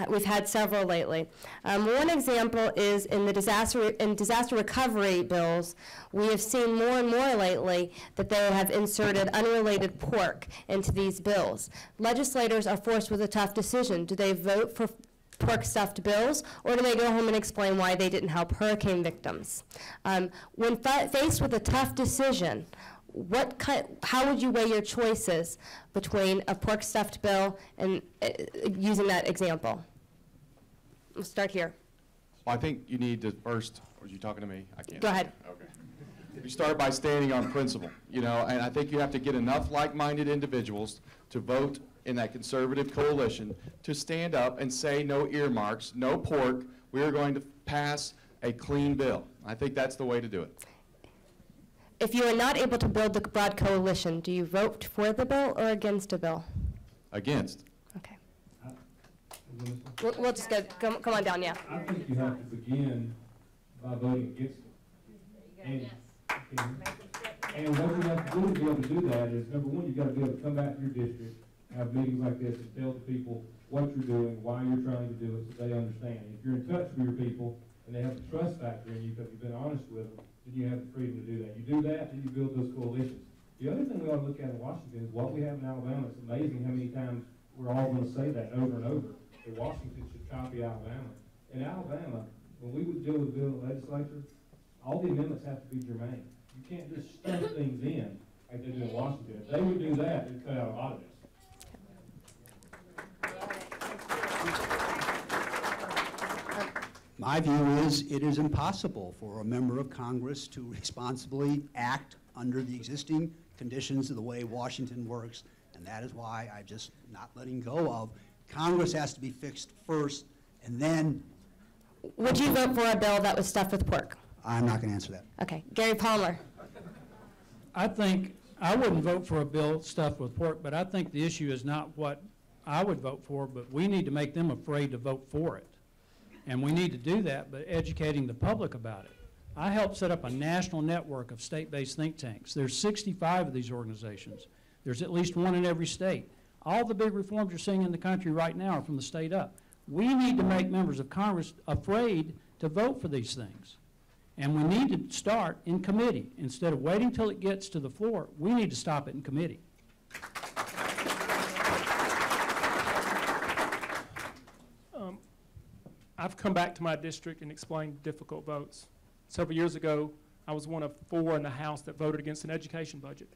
we've had several lately. One example is in the disaster recovery bills. We have seen more and more lately that they have inserted unrelated pork into these bills. Legislators are forced with a tough decision. Do they vote for pork stuffed bills, or do they go home and explain why they didn't help hurricane victims? When faced with a tough decision, how would you weigh your choices between a pork stuffed bill and using that example? We'll start here. Well, I think you need to first, are you talking to me? I can't. Go ahead. Okay. You start by standing on principle, and I think you have to get enough like-minded individuals to vote in that conservative coalition to stand up and say no earmarks, no pork, we are going to pass a clean bill. I think that's the way to do it. If you are not able to build the broad coalition, do you vote for the bill or against a bill? Against. Okay. We'll just go, come on down, yeah. I think you have to begin by voting against it. And what you have to do to be able to do that is, number one, you've got to be able to come back to your district, have meetings like this, and tell the people what you're doing, why you're trying to do it, so they understand. If you're in touch with your people, and they have a trust factor in you because you've been honest with them, then you have the freedom to do that. You do that, then you build those coalitions. The other thing we ought to look at in Washington is what we have in Alabama. It's amazing how many times we're all going to say that over and over, that Washington should copy Alabama. In Alabama, when we would deal with the bill in the legislature, all the amendments have to be germane. You can't just stuff things in like they do in Washington. If they would do that, it'd cut out a lot of this. My view is it is impossible for a member of Congress to responsibly act under the existing conditions of the way Washington works, and that is why I'm just not letting go of. Congress has to be fixed first, and then... Would you vote for a bill that was stuffed with pork? I'm not going to answer that. Okay. Gary Palmer. I think I wouldn't vote for a bill stuffed with pork, but I think the issue is not what I would vote for, but we need to make them afraid to vote for it. And we need to do that by educating the public about it. I helped set up a national network of state-based think tanks. There's 65 of these organizations. There's at least one in every state. All the big reforms you're seeing in the country right now are from the state up. We need to make members of Congress afraid to vote for these things. And we need to start in committee. Instead of waiting till it gets to the floor, we need to stop it in committee. I've come back to my district and explained difficult votes. Several years ago, I was one of 4 in the House that voted against an education budget.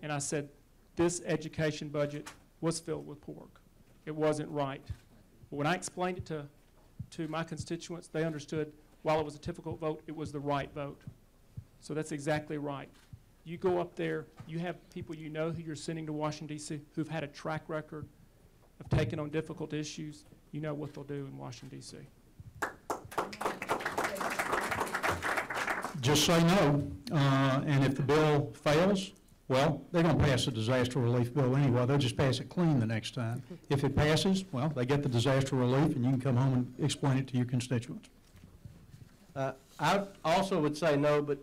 And I said, this education budget was filled with pork. It wasn't right. But when I explained it to my constituents, they understood while it was a difficult vote, it was the right vote. So that's exactly right. You go up there, you have people you know who you're sending to Washington, D.C., who've had a track record of taking on difficult issues. You know what they'll do in Washington, D.C. Just say no, and if the bill fails, well, they're going to pass a disaster relief bill anyway. They'll just pass it clean the next time. If it passes, well, they get the disaster relief, and you can come home and explain it to your constituents. I also would say no, but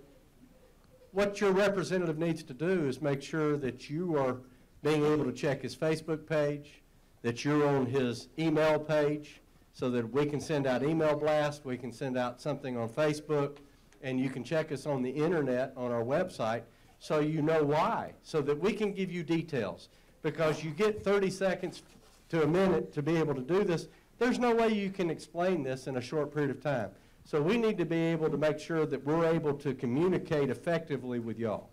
what your representative needs to do is make sure that you are being able to check his Facebook page, that you're on his email page, so that we can send out email blasts, we can send out something on Facebook, and you can check us on the internet on our website so you know why, so that we can give you details. Because you get 30 seconds to a minute to be able to do this, there's no way you can explain this in a short period of time. So we need to be able to make sure that we're able to communicate effectively with y'all.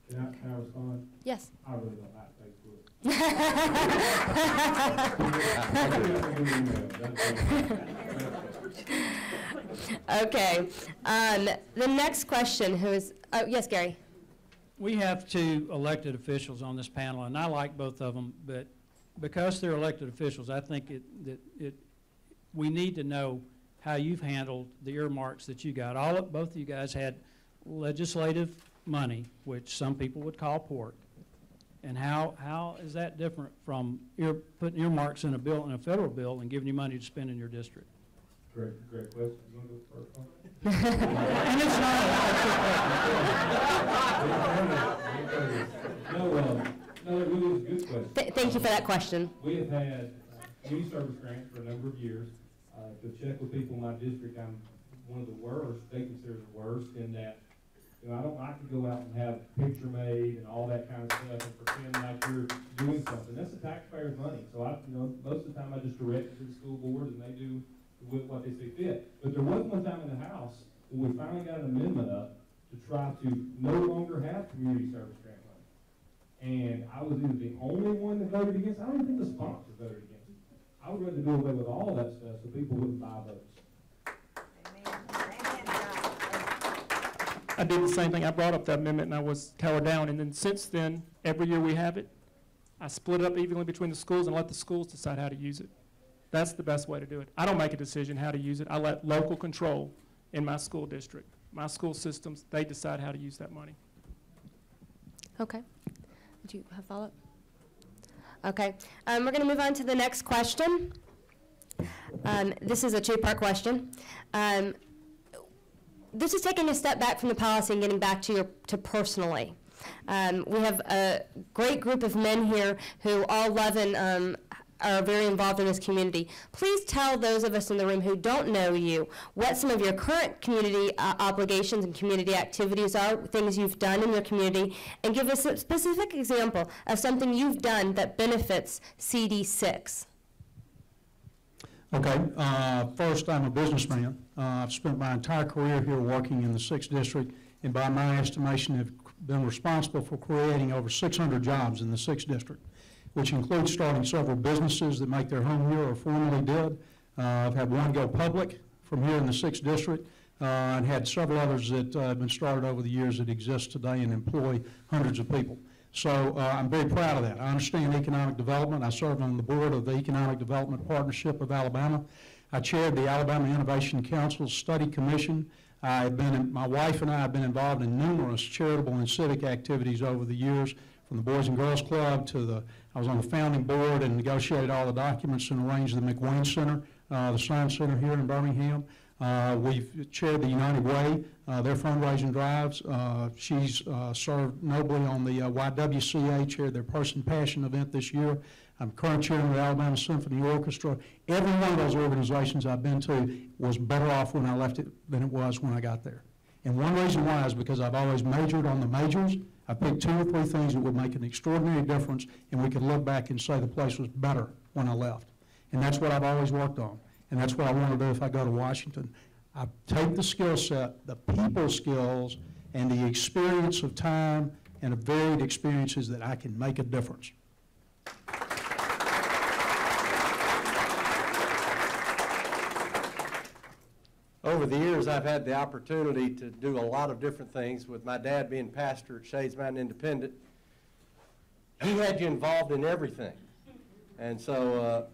Can I respond? Yes. I really don't like Facebook. Okay. The next question, yes, Gary. We have 2 elected officials on this panel, and I like both of them, but because they're elected officials, I think we need to know how you've handled the earmarks that you got. Both of you guys had legislative money, which some people would call pork. And how is that different from putting earmarks in a bill, in a federal bill, and giving you money to spend in your district? Great question. You want to go first one? And it's not No, it really is a good question. Thank you for that question. We have had community service grants for a number of years. To check with people in my district, I'm one of the worst, they consider the worst, in that, you know, I don't like to go out and have picture made and all that kind of stuff and pretend like you're doing something. That's the taxpayer's money. So most of the time I just direct it to the school board and they do with what they see fit. But there was one time in the House when we finally got an amendment up to try to no longer have community service grant money. And I was either the only one that voted against, I don't even think the sponsor voted against it. I would rather do away with all that stuff so people wouldn't buy votes. I did the same thing. I brought up that amendment and I was cowered down. And then since then, every year we have it, I split it up evenly between the schools and let the schools decide how to use it. That's the best way to do it. I don't make a decision how to use it. I let local control in my school district, my school systems, they decide how to use that money. Okay. Do you have a follow-up? Okay. We're going to move on to the next question. This is a 2-part question. This is taking a step back from the policy and getting back to personally. We have a great group of men here who all love and are very involved in this community. Please tell those of us in the room who don't know you what some of your current community obligations and community activities are, things you've done in your community, and give us a specific example of something you've done that benefits CD6. Okay, first, I'm a businessman. I've spent my entire career here working in the 6th District, and by my estimation have been responsible for creating over 600 jobs in the 6th District, which includes starting several businesses that make their home here or formerly did. I've had one go public from here in the 6th District, and had several others that have been started over the years that exist today and employ hundreds of people. So I'm very proud of that. I understand economic development. I serve on the board of the Economic Development Partnership of Alabama. I chaired the Alabama Innovation Council Study Commission. My wife and I have been involved in numerous charitable and civic activities over the years, from the Boys and Girls Club to I was on the founding board and negotiated all the documents and arranged the McWayne Center, the Science Center here in Birmingham. We've chaired the United Way, their fundraising drives. She's served nobly on the YWCA, chaired their Person Passion event this year. I'm current chairman of the Alabama Symphony Orchestra. Every one of those organizations I've been to was better off when I left it than it was when I got there. And one reason why is because I've always majored on the majors. I picked 2 or 3 things that would make an extraordinary difference, and we could look back and say the place was better when I left. And that's what I've always worked on. And that's what I want to do if I go to Washington. I take the skill set, the people skills, and the experience of time and the varied experiences that I can make a difference. Over the years, I've had the opportunity to do a lot of different things. With my dad being pastor at Shades Mountain Independent, he had you involved in everything. And so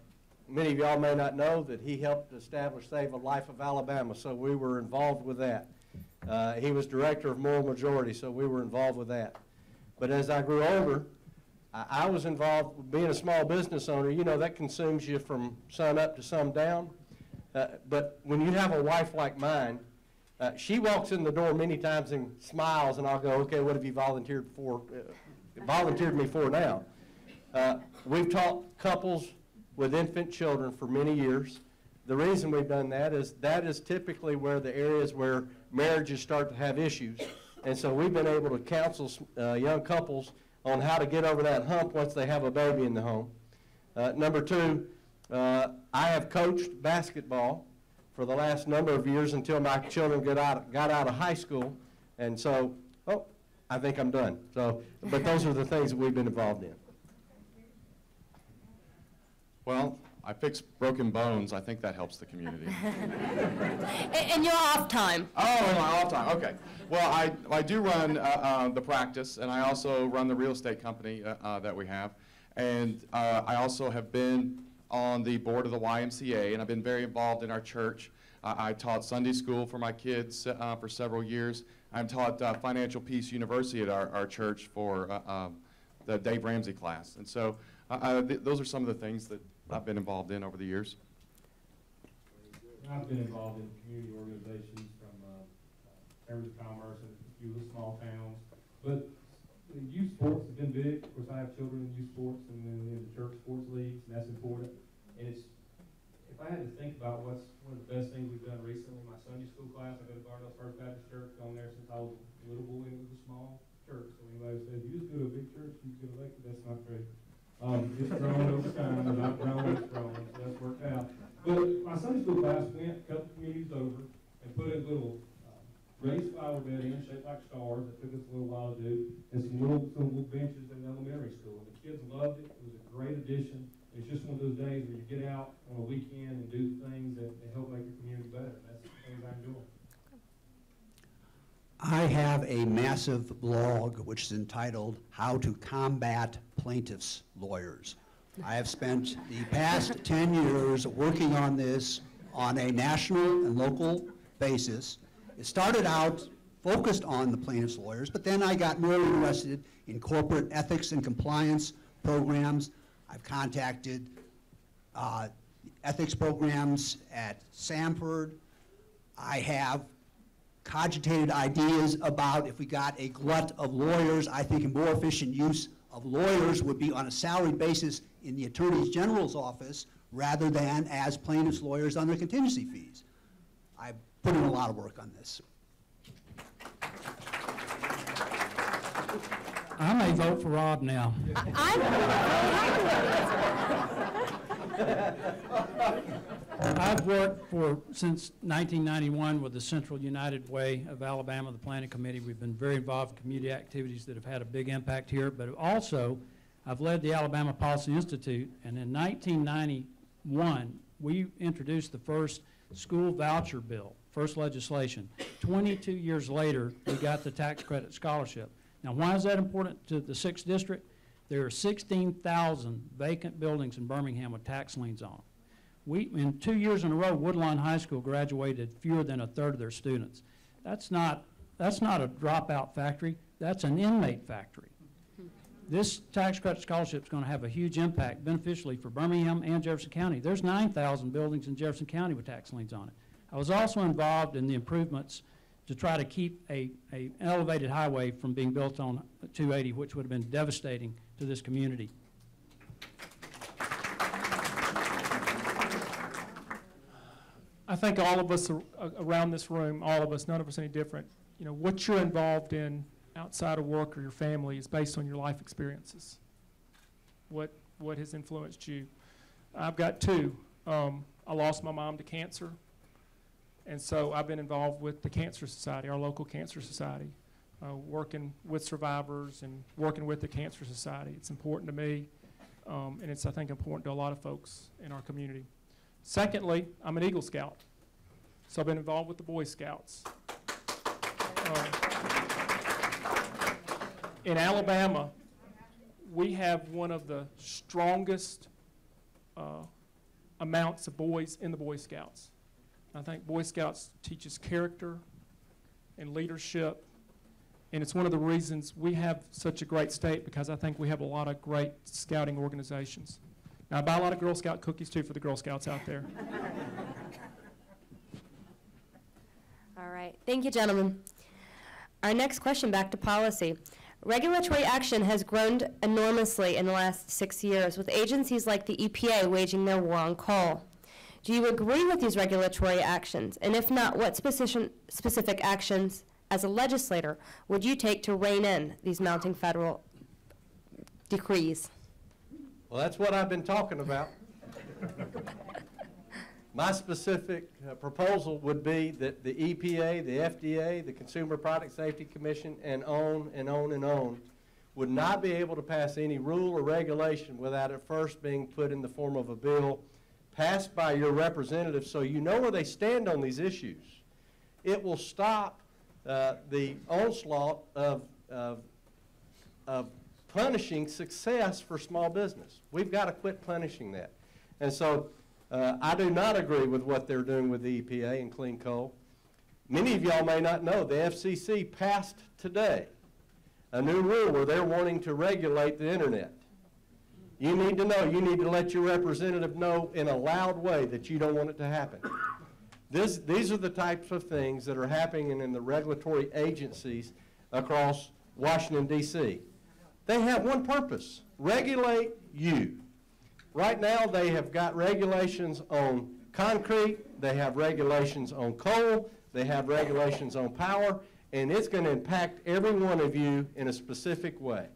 many of y'all may not know that he helped establish Save a Life of Alabama, so we were involved with that. He was director of Moral Majority, so we were involved with that. But as I grew older, I was involved with being a small business owner. You know, that consumes you from sun up to sun down. But when you have a wife like mine, she walks in the door many times and smiles, and I'll go, okay, what have you volunteered me for now? We've taught couples with infant children for many years. The reason we've done that is typically where the areas where marriages start to have issues. And so we've been able to counsel young couples on how to get over that hump once they have a baby in the home. Number two, I have coached basketball for the last number of years until my children got out of high school. And so, I think I'm done. So, but those are the things that we've been involved in. Well, I fix broken bones. I think that helps the community. And your off time. Oh, in my off time, okay. Well, I do run the practice, and I also run the real estate company that we have. And I also have been on the board of the YMCA, and I've been very involved in our church. I taught Sunday school for my kids for several years. I've taught Financial Peace University at our church for the Dave Ramsey class. And so those are some of the things that I've been involved in over the years. I've been involved in community organizations from Chambers of Commerce and a few of the small towns. But youth sports have been big. Of course, I have children in youth sports and then in the church sports leagues, and that's important. And it's, if I had to think about what's one of the best things we've done recently, my Sunday school class, I go to Garnell First Baptist Church, gone there since I was a little boy. It was a small church. So anybody who says, you just go to a big church, you get elected, that's not true. It's grown over time, and I've grown, it's grown, so that's worked out. But my Sunday school class went a couple communities over and put a little raised flower bed in, shaped like stars. It took us a little while to do, and some little benches in elementary school. The kids loved it. It was a great addition. It's just one of those days where you get out on a weekend and do things that help make your community better. That's the things I enjoy. I have a massive blog which is entitled How to Combat Plaintiffs' Lawyers. I have spent the past 10 years working on this on a national and local basis. It started out focused on the plaintiffs' lawyers, but then I got more interested in corporate ethics and compliance programs. I've contacted ethics programs at Samford. I have cogitated ideas about if we got a glut of lawyers. I think a more efficient use of lawyers would be on a salaried basis in the Attorney General's office rather than as plaintiffs' lawyers on their contingency fees. I've put in a lot of work on this. I may vote for Rob now. I'm I've worked since 1991 with the Central United Way of Alabama, the Planning Committee. We've been very involved in community activities that have had a big impact here, but also I've led the Alabama Policy Institute, and in 1991, we introduced the first school voucher bill, first legislation. 22 years later, we got the tax credit scholarship. Now, why is that important to the 6th District? There are 16,000 vacant buildings in Birmingham with tax liens on them. In 2 years in a row, Woodlawn High School graduated fewer than a third of their students. That's not a dropout factory. That's an inmate factory. This tax credit scholarship is going to have a huge impact beneficially for Birmingham and Jefferson County. There's 9,000 buildings in Jefferson County with tax liens on it. I was also involved in the improvements to try to keep an elevated highway from being built on 280, which would have been devastating to this community. I think all of us around this room, all of us, none of us any different, you know, what you're involved in outside of work or your family is based on your life experiences. What has influenced you? I've got two. I lost my mom to cancer And so I've been involved with the Cancer Society, our local Cancer Society, working with survivors and working with the Cancer Society. It's important to me, and it's, I think, important to a lot of folks in our community. Secondly, I'm an Eagle Scout, so I've been involved with the Boy Scouts. In Alabama, we have one of the strongest amounts of boys in the Boy Scouts. I think Boy Scouts teaches character and leadership, and it's one of the reasons we have such a great state, because I think we have a lot of great scouting organizations. Now, I buy a lot of Girl Scout cookies, too, for the Girl Scouts out there. All right. Thank you, gentlemen. Our next question, back to policy. Regulatory action has grown enormously in the last 6 years, with agencies like the EPA waging their war on coal. Do you agree with these regulatory actions? And if not, what specific actions, as a legislator, would you take to rein in these mounting federal decrees? Well, that's what I've been talking about. My specific proposal would be that the EPA, the FDA, the Consumer Product Safety Commission, and on and on and on, would not be able to pass any rule or regulation without it first being put in the form of a bill passed by your representatives, so you know where they stand on these issues. It will stop the onslaught of punishing success for small business. We've got to quit punishing that. And so I do not agree with what they're doing with the EPA and clean coal. Many of y'all may not know the FCC passed today a new rule where they're wanting to regulate the internet. You need to know, you need to let your representative know in a loud way that you don't want it to happen. These are the types of things that are happening in the regulatory agencies across Washington, D.C. They have one purpose: regulate you. Right now, they have got regulations on concrete, they have regulations on coal, they have regulations on power, and it's going to impact every one of you in a specific way.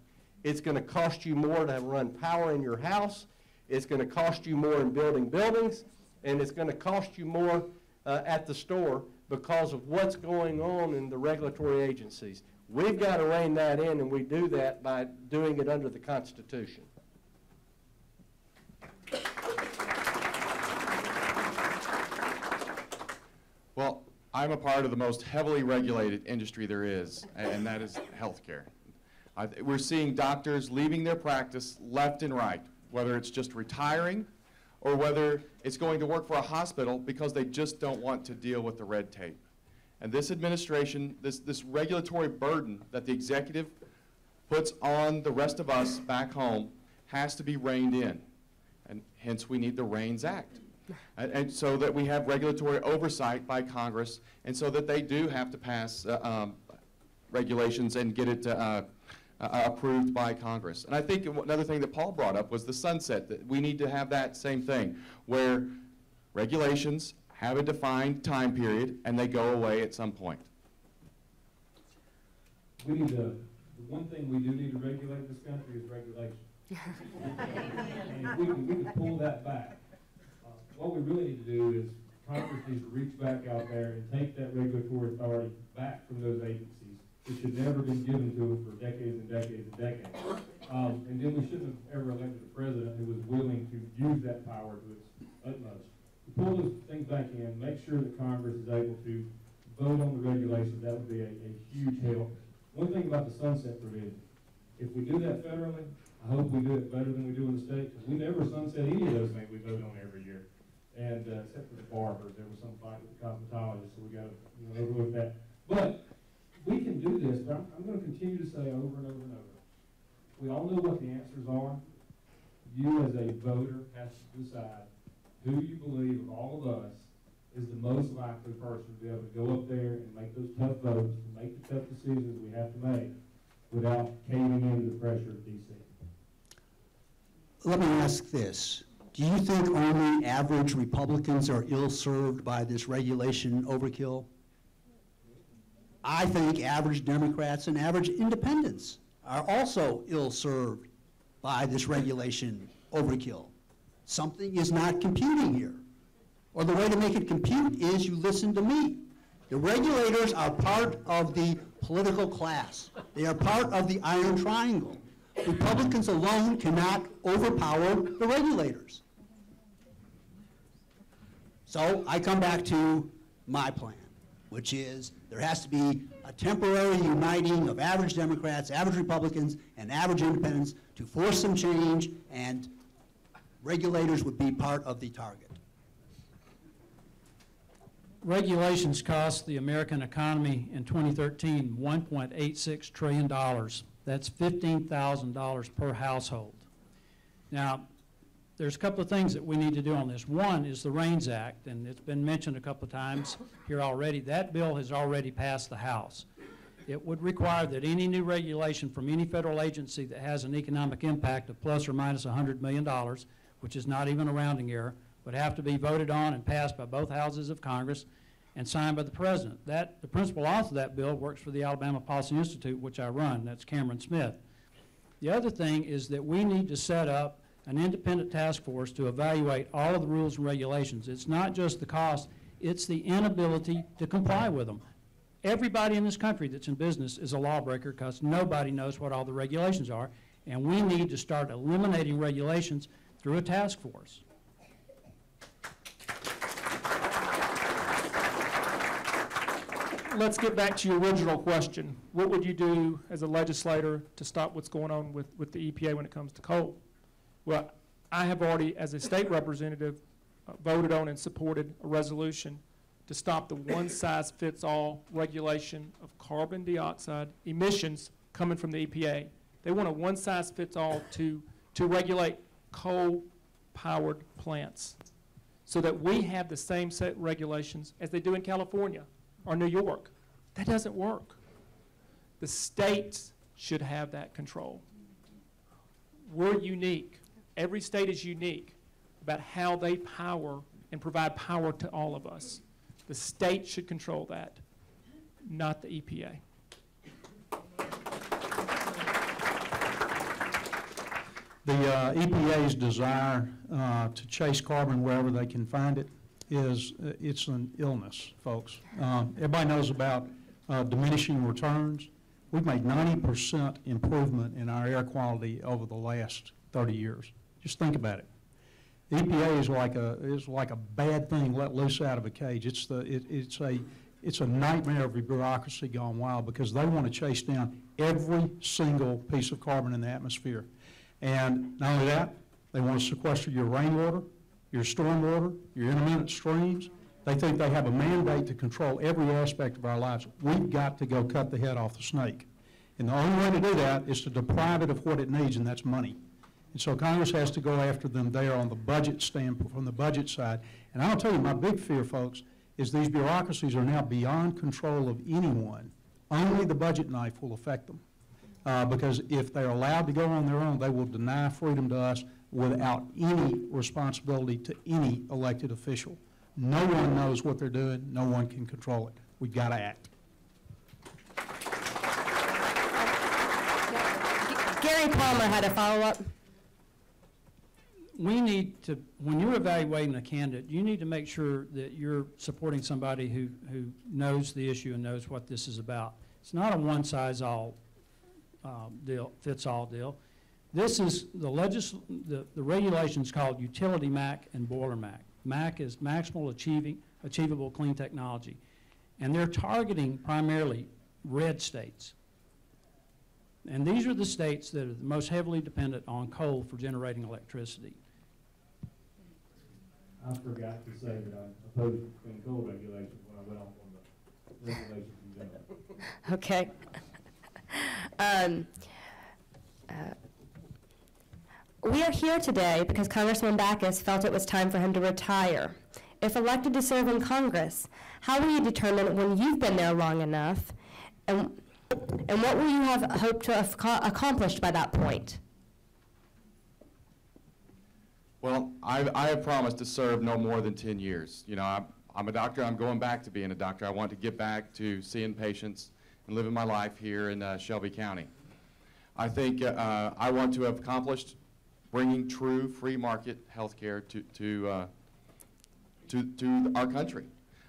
It's going to cost you more to run power in your house, it's going to cost you more in building buildings, and it's going to cost you more at the store because of what's going on in the regulatory agencies. We've got to rein that in, and we do that by doing it under the Constitution. Well, I'm a part of the most heavily regulated industry there is, and that is healthcare. We're seeing doctors leaving their practice left and right, whether it's just retiring or whether it's going to work for a hospital because they just don't want to deal with the red tape. And this administration, this regulatory burden that the executive puts on the rest of us back home has to be reined in, and hence we need the REINS Act. And so that we have regulatory oversight by Congress, and so that they do have to pass regulations and get it approved by Congress. And I think another thing that Paul brought up was the sunset, that we need to have that same thing, where regulations have a defined time period and they go away at some point. We need to, the one thing we do need to regulate in this country is regulation. And if we can pull that back. What we really need to do is Congress needs to reach back out there and take that regulatory authority back from those agencies. It should never have been given to them for decades and decades and decades. And then we shouldn't have ever elected a president who was willing to use that power to its utmost. To pull those things back in, make sure that Congress is able to vote on the regulations, that would be a huge help. One thing about the sunset provision, if we do that federally, I hope we do it better than we do in the state, because we never sunset any of those things we vote on every year. And except for the barbers, there was some fight with the cosmetologist, so we got to overlook that. But we can do this, but I'm going to continue to say over and over and over. We all know what the answers are. You as a voter have to decide who you believe of all of us is the most likely person to be able to go up there and make those tough votes, and make the tough decisions we have to make without caving into the pressure of D.C. Let me ask this. Do you think only average Republicans are ill-served by this regulation overkill? I think average Democrats and average independents are also ill-served by this regulation overkill. Something is not computing here. or the way to make it compute is you listen to me. The regulators are part of the political class. They are part of the Iron Triangle. Republicans alone cannot overpower the regulators. So I come back to my plan, which is there has to be a temporary uniting of average Democrats, average Republicans, and average independents to force some change, and regulators would be part of the target. Regulations cost the American economy in 2013 $1.86 trillion. That's $15,000 per household. Now, there's a couple of things that we need to do on this. One is the REINS Act, and it's been mentioned a couple of times here already. That bill has already passed the House. It would require that any new regulation from any federal agency that has an economic impact of plus or minus $100 million, which is not even a rounding error, would have to be voted on and passed by both houses of Congress and signed by the President. The principal author of that bill works for the Alabama Policy Institute, which I run. That's Cameron Smith. The other thing is that we need to set up an independent task force to evaluate all of the rules and regulations. It's not just the cost, it's the inability to comply with them. Everybody in this country that's in business is a lawbreaker because nobody knows what all the regulations are, and we need to start eliminating regulations through a task force. Let's get back to your original question. What would you do as a legislator to stop what's going on with the EPA when it comes to coal? Well, I have already, as a state representative, voted on and supported a resolution to stop the one-size-fits-all regulation of carbon dioxide emissions coming from the EPA. They want a one-size-fits-all to regulate coal-powered plants so that we have the same set of regulations as they do in California or New York. That doesn't work. The states should have that control. We're unique. Every state is unique about how they power and provide power to all of us. The state should control that, not the EPA. The EPA's desire to chase carbon wherever they can find it is it's an illness, folks. Everybody knows about diminishing returns. We've made 90% improvement in our air quality over the last 30 years. Just think about it. The EPA is like a bad thing let loose out of a cage. It's a nightmare of a bureaucracy gone wild because they want to chase down every single piece of carbon in the atmosphere. And not only that, they want to sequester your rainwater, your stormwater, your intermittent streams. They think they have a mandate to control every aspect of our lives. We've got to go cut the head off the snake. And the only way to do that is to deprive it of what it needs, and that's money. And so Congress has to go after them there on the budget standpoint, from the budget side. And I'll tell you, my big fear, folks, is these bureaucracies are now beyond control of anyone. Only the budget knife will affect them. Because if they're allowed to go on their own, they will deny freedom to us without any responsibility to any elected official. No one knows what they're doing. No one can control it. We've got to act. Gary Palmer had a follow-up. We need to, when you're evaluating a candidate, you need to make sure that you're supporting somebody who knows the issue and knows what this is about. It's not a one-size-all fits-all deal. This is the regulations called Utility MAC and Boiler MAC. MAC is Maximal Achievable Clean Technology. And they're targeting primarily red states. And these are the states that are the most heavily dependent on coal for generating electricity. I forgot to say that I opposed clean coal regulations when I went off on the regulations in general. Okay. We are here today because Congressman Backus felt it was time for him to retire. If elected to serve in Congress, how will you determine when you've been there long enough, and what will you have hoped to have accomplished by that point? Well, I have promised to serve no more than 10 years. You know, I'm a doctor. I'm going back to being a doctor. I want to get back to seeing patients and living my life here in Shelby County. I think I want to have accomplished bringing true free market health care to to our country.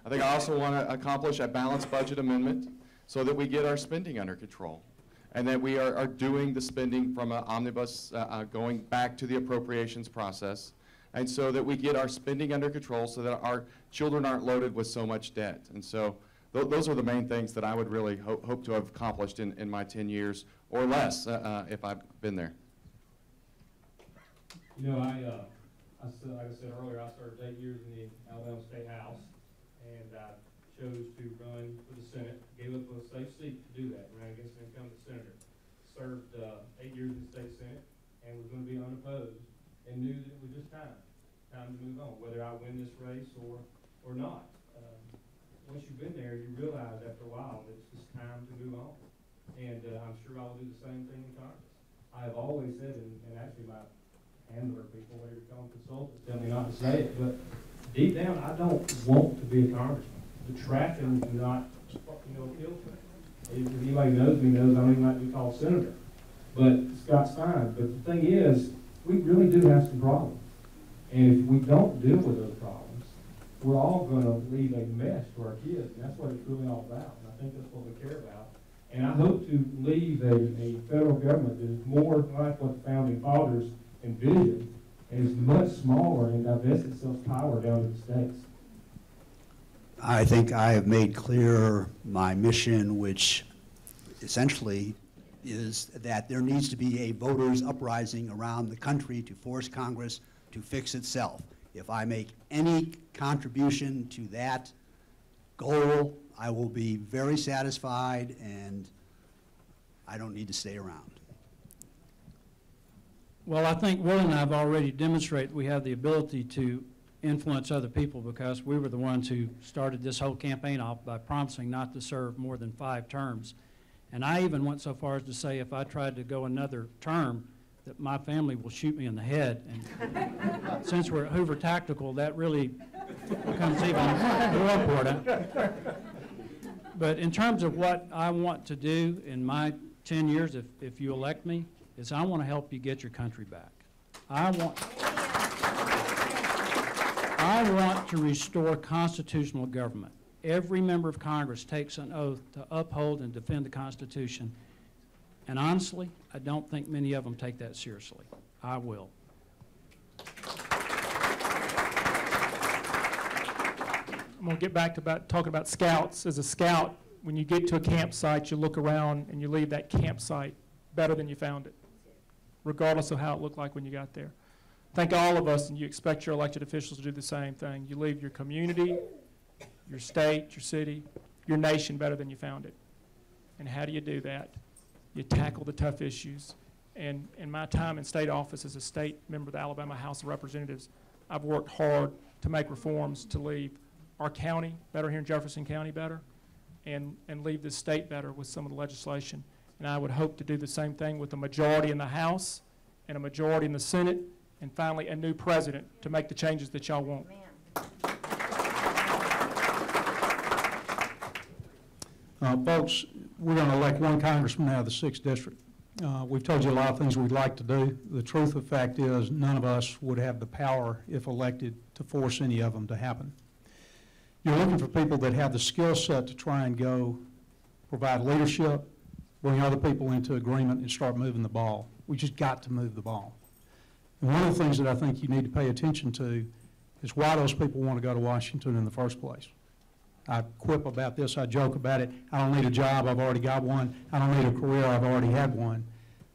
I think I also want to accomplish a balanced budget amendment so that we get our spending under control, and that we are doing the spending from an omnibus going back to the appropriations process, and so that we get our spending under control so that our children aren't loaded with so much debt. And so those are the main things that I would really hope to have accomplished in my 10 years or less if I've been there. You know, like I said earlier, I served 8 years in the Alabama State House, and I chose to run for the Senate, gave up a safe seat to do that, ran against an incumbent senator. Served 8 years in the state Senate, and was going to be unopposed, and knew that it was just time to move on, whether I win this race or not. Once you've been there, you realize after a while that it's just time to move on. And I'm sure I'll do the same thing in Congress. I have always said, and actually my handler people, whatever you call them, consultants, tell me not to say it, but deep down, I don't want to be a congressman. The trappings do not, appeal to me. If anybody knows me knows I don't even like to be called senator. But Scott's fine. But the thing is, we really do have some problems. And if we don't deal with those problems, we're all going to leave a mess to our kids. And that's what it's really all about. And I think that's what we care about. And I hope to leave a federal government that is more like what the Founding Fathers envisioned, and is much smaller and divests itself power down to the states. I think I have made clear my mission, which essentially is that there needs to be a voters' uprising around the country to force Congress to fix itself. If I make any contribution to that goal, I will be very satisfied, and I don't need to stay around. Well, I think Will and I have already demonstrated we have the ability to influence other people, because we were the ones who started this whole campaign off by promising not to serve more than 5 terms. And I even went so far as to say if I tried to go another term, that my family will shoot me in the head. And since we're at Hoover Tactical, that really becomes even more important. But in terms of what I want to do in my 10 years, if you elect me, is I want to help you get your country back. I want to restore constitutional government. Every member of Congress takes an oath to uphold and defend the Constitution. And honestly, I don't think many of them take that seriously. I will. I'm going to get back to talking about scouts. As a scout, when you get to a campsite, you look around and you leave that campsite better than you found it, regardless of how it looked like when you got there. I think all of us, and you expect your elected officials to do the same thing. You leave your community, your state, your city, your nation better than you found it. And how do you do that? You tackle the tough issues. And in my time in state office as a state member of the Alabama House of Representatives, I've worked hard to make reforms to leave our county better here in Jefferson County better, and leave the state better with some of the legislation. And I would hope to do the same thing with a majority in the House and a majority in the Senate, and finally a new president to make the changes that y'all want. Folks, we're going to elect 1 congressman out of the 6th district. We've told you a lot of things we'd like to do. The truth of the fact is none of us would have the power, if elected, to force any of them to happen. You're looking for people that have the skill set to try and go provide leadership, bring other people into agreement, and start moving the ball. We just got to move the ball. And one of the things that I think you need to pay attention to is why those people want to go to Washington in the first place. I quip about this, I joke about it. I don't need a job, I've already got one. I don't need a career, I've already had one.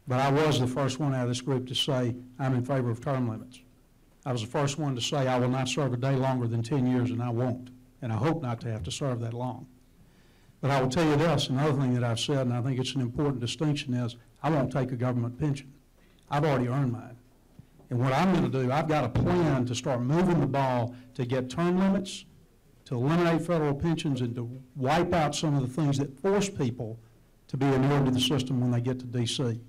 But I was the first one out of this group to say I'm in favor of term limits. I was the first one to say I will not serve a day longer than 10 years, and I won't. And I hope not to have to serve that long. But I will tell you this, another thing that I've said, and I think it's an important distinction, is I won't take a government pension. I've already earned mine. And what I'm going to do, I've got a plan to start moving the ball to get term limits, to eliminate federal pensions, and to wipe out some of the things that force people to be inured to the system when they get to D.C.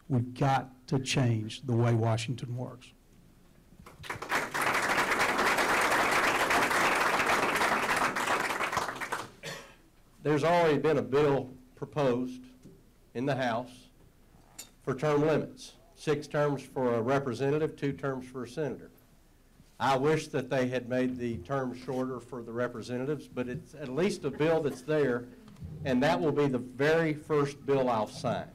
We've got to change the way Washington works. There's already been a bill proposed in the House for term limits. 6 terms for a representative, 2 terms for a senator. I wish that they had made the term shorter for the representatives, but it's at least a bill that's there, and that will be the very first bill I'll sign.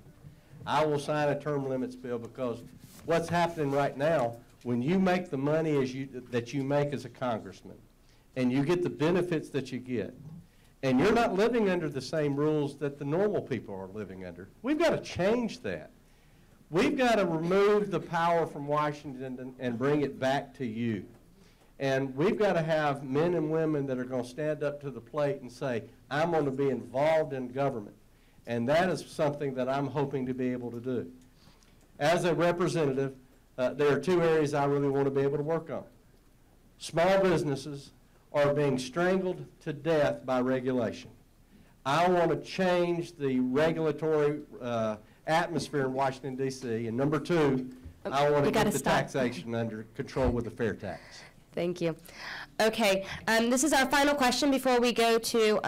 I will sign a term limits bill because what's happening right now, when you make the money that you make as a congressman, and you get the benefits that you get, and you're not living under the same rules that the normal people are living under, we've got to change that. We've got to remove the power from Washington and bring it back to you. And we've got to have men and women that are going to stand up to the plate and say, I'm going to be involved in government. And that is something that I'm hoping to be able to do. As a representative, there are two areas I really want to be able to work on. Small businesses are being strangled to death by regulation. I want to change the regulatory atmosphere in Washington, D.C. And number two, I want to get the taxation under control with a fair tax. Thank you. Okay, this is our final question before we go to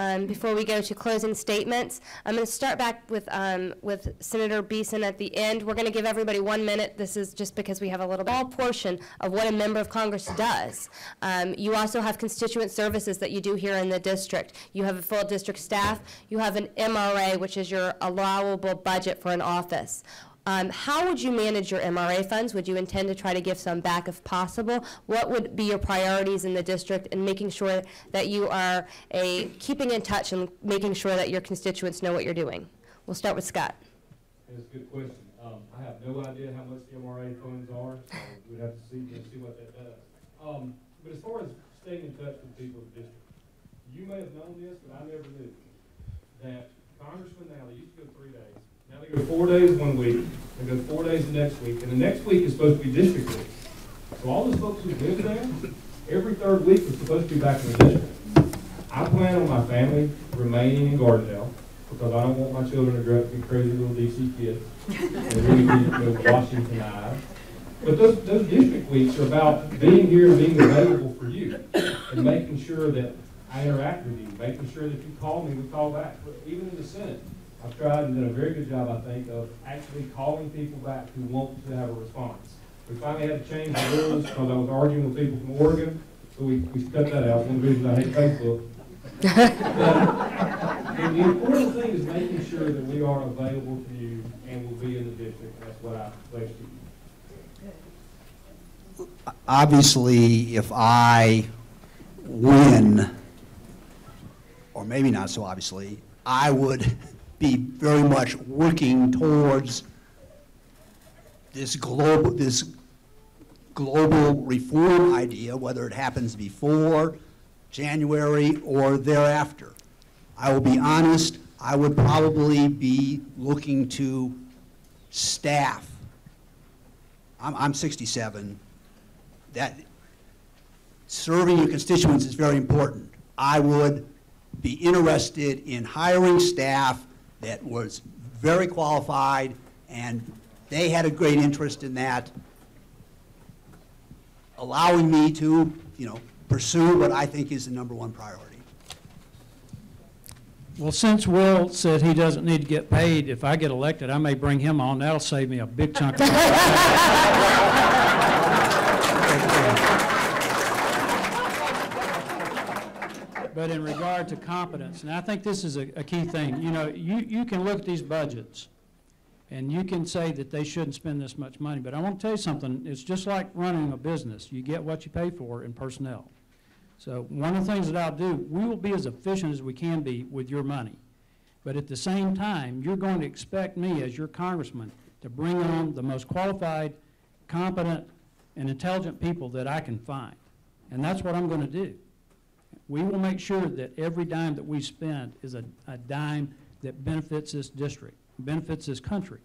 closing statements. I'm going to start back with Senator Beeson at the end. We're going to give everybody 1 minute. This is just because we have a little small portion of what a member of Congress does. You also have constituent services that you do here in the district. You have a full district staff. You have an MRA, which is your allowable budget for an office. How would you manage your MRA funds? Would you intend to try to give some back if possible? What would be your priorities in the district in making sure that you are keeping in touch and making sure that your constituents know what you're doing? We'll start with Scott. That's a good question. I have no idea how much the MRA funds are, so we'd have to see what that does. But as far as staying in touch with people in the district, you may have known this, but I never knew that congressmen now, they used to go 3 days. Now they go 4 days one week, they go 4 days the next week, and the next week is supposed to be district week. So all those folks who live there, every third week is supposed to be back in the district. I plan on my family remaining in Gardendale because I don't want my children to grow up to be crazy little DC kids and really be Washingtonized. But those district weeks are about being here and being available for you and making sure that I interact with you, making sure that you call me, we call back. Even in the Senate, I've tried and done a very good job, I think, of actually calling people back who want to have a response. We finally had to change the rules because I was arguing with people from Oregon, so we cut that out. One of the reasons I hate Facebook. But the important thing is making sure that we are available to you and will be in the district. That's what I pledge to you. Obviously, if I win, or maybe not so obviously, I would be very much working towards this global reform idea, whether it happens before January or thereafter. I will be honest, I would probably be looking to staff. I'm 67. That serving your constituents is very important. I would be interested in hiring staff that was very qualified, and they had a great interest in that, allowing me to, pursue what I think is the #1 priority. Well, since Will said he doesn't need to get paid, if I get elected, I may bring him on. That'll save me a big chunk of money. But in regard to competence, and I think this is a key thing, you can look at these budgets and you can say that they shouldn't spend this much money, but I want to tell you something, it's just like running a business. You get what you pay for in personnel. So one of the things that I'll do, we will be as efficient as we can be with your money. But at the same time, you're going to expect me as your congressman to bring on the most qualified, competent, and intelligent people that I can find. And that's what I'm going to do. We will make sure that every dime that we spend is a dime that benefits this district, benefits this country.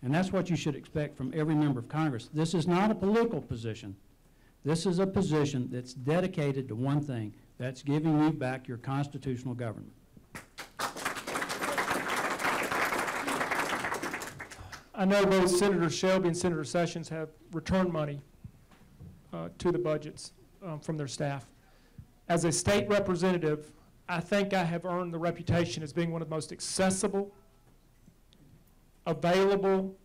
And that's what you should expect from every member of Congress. This is not a political position. This is a position that's dedicated to one thing, that's giving you back your constitutional government. I know both Senator Shelby and Senator Sessions have returned money to the budgets from their staff. As a state representative, I think I have earned the reputation as being one of the most accessible, available,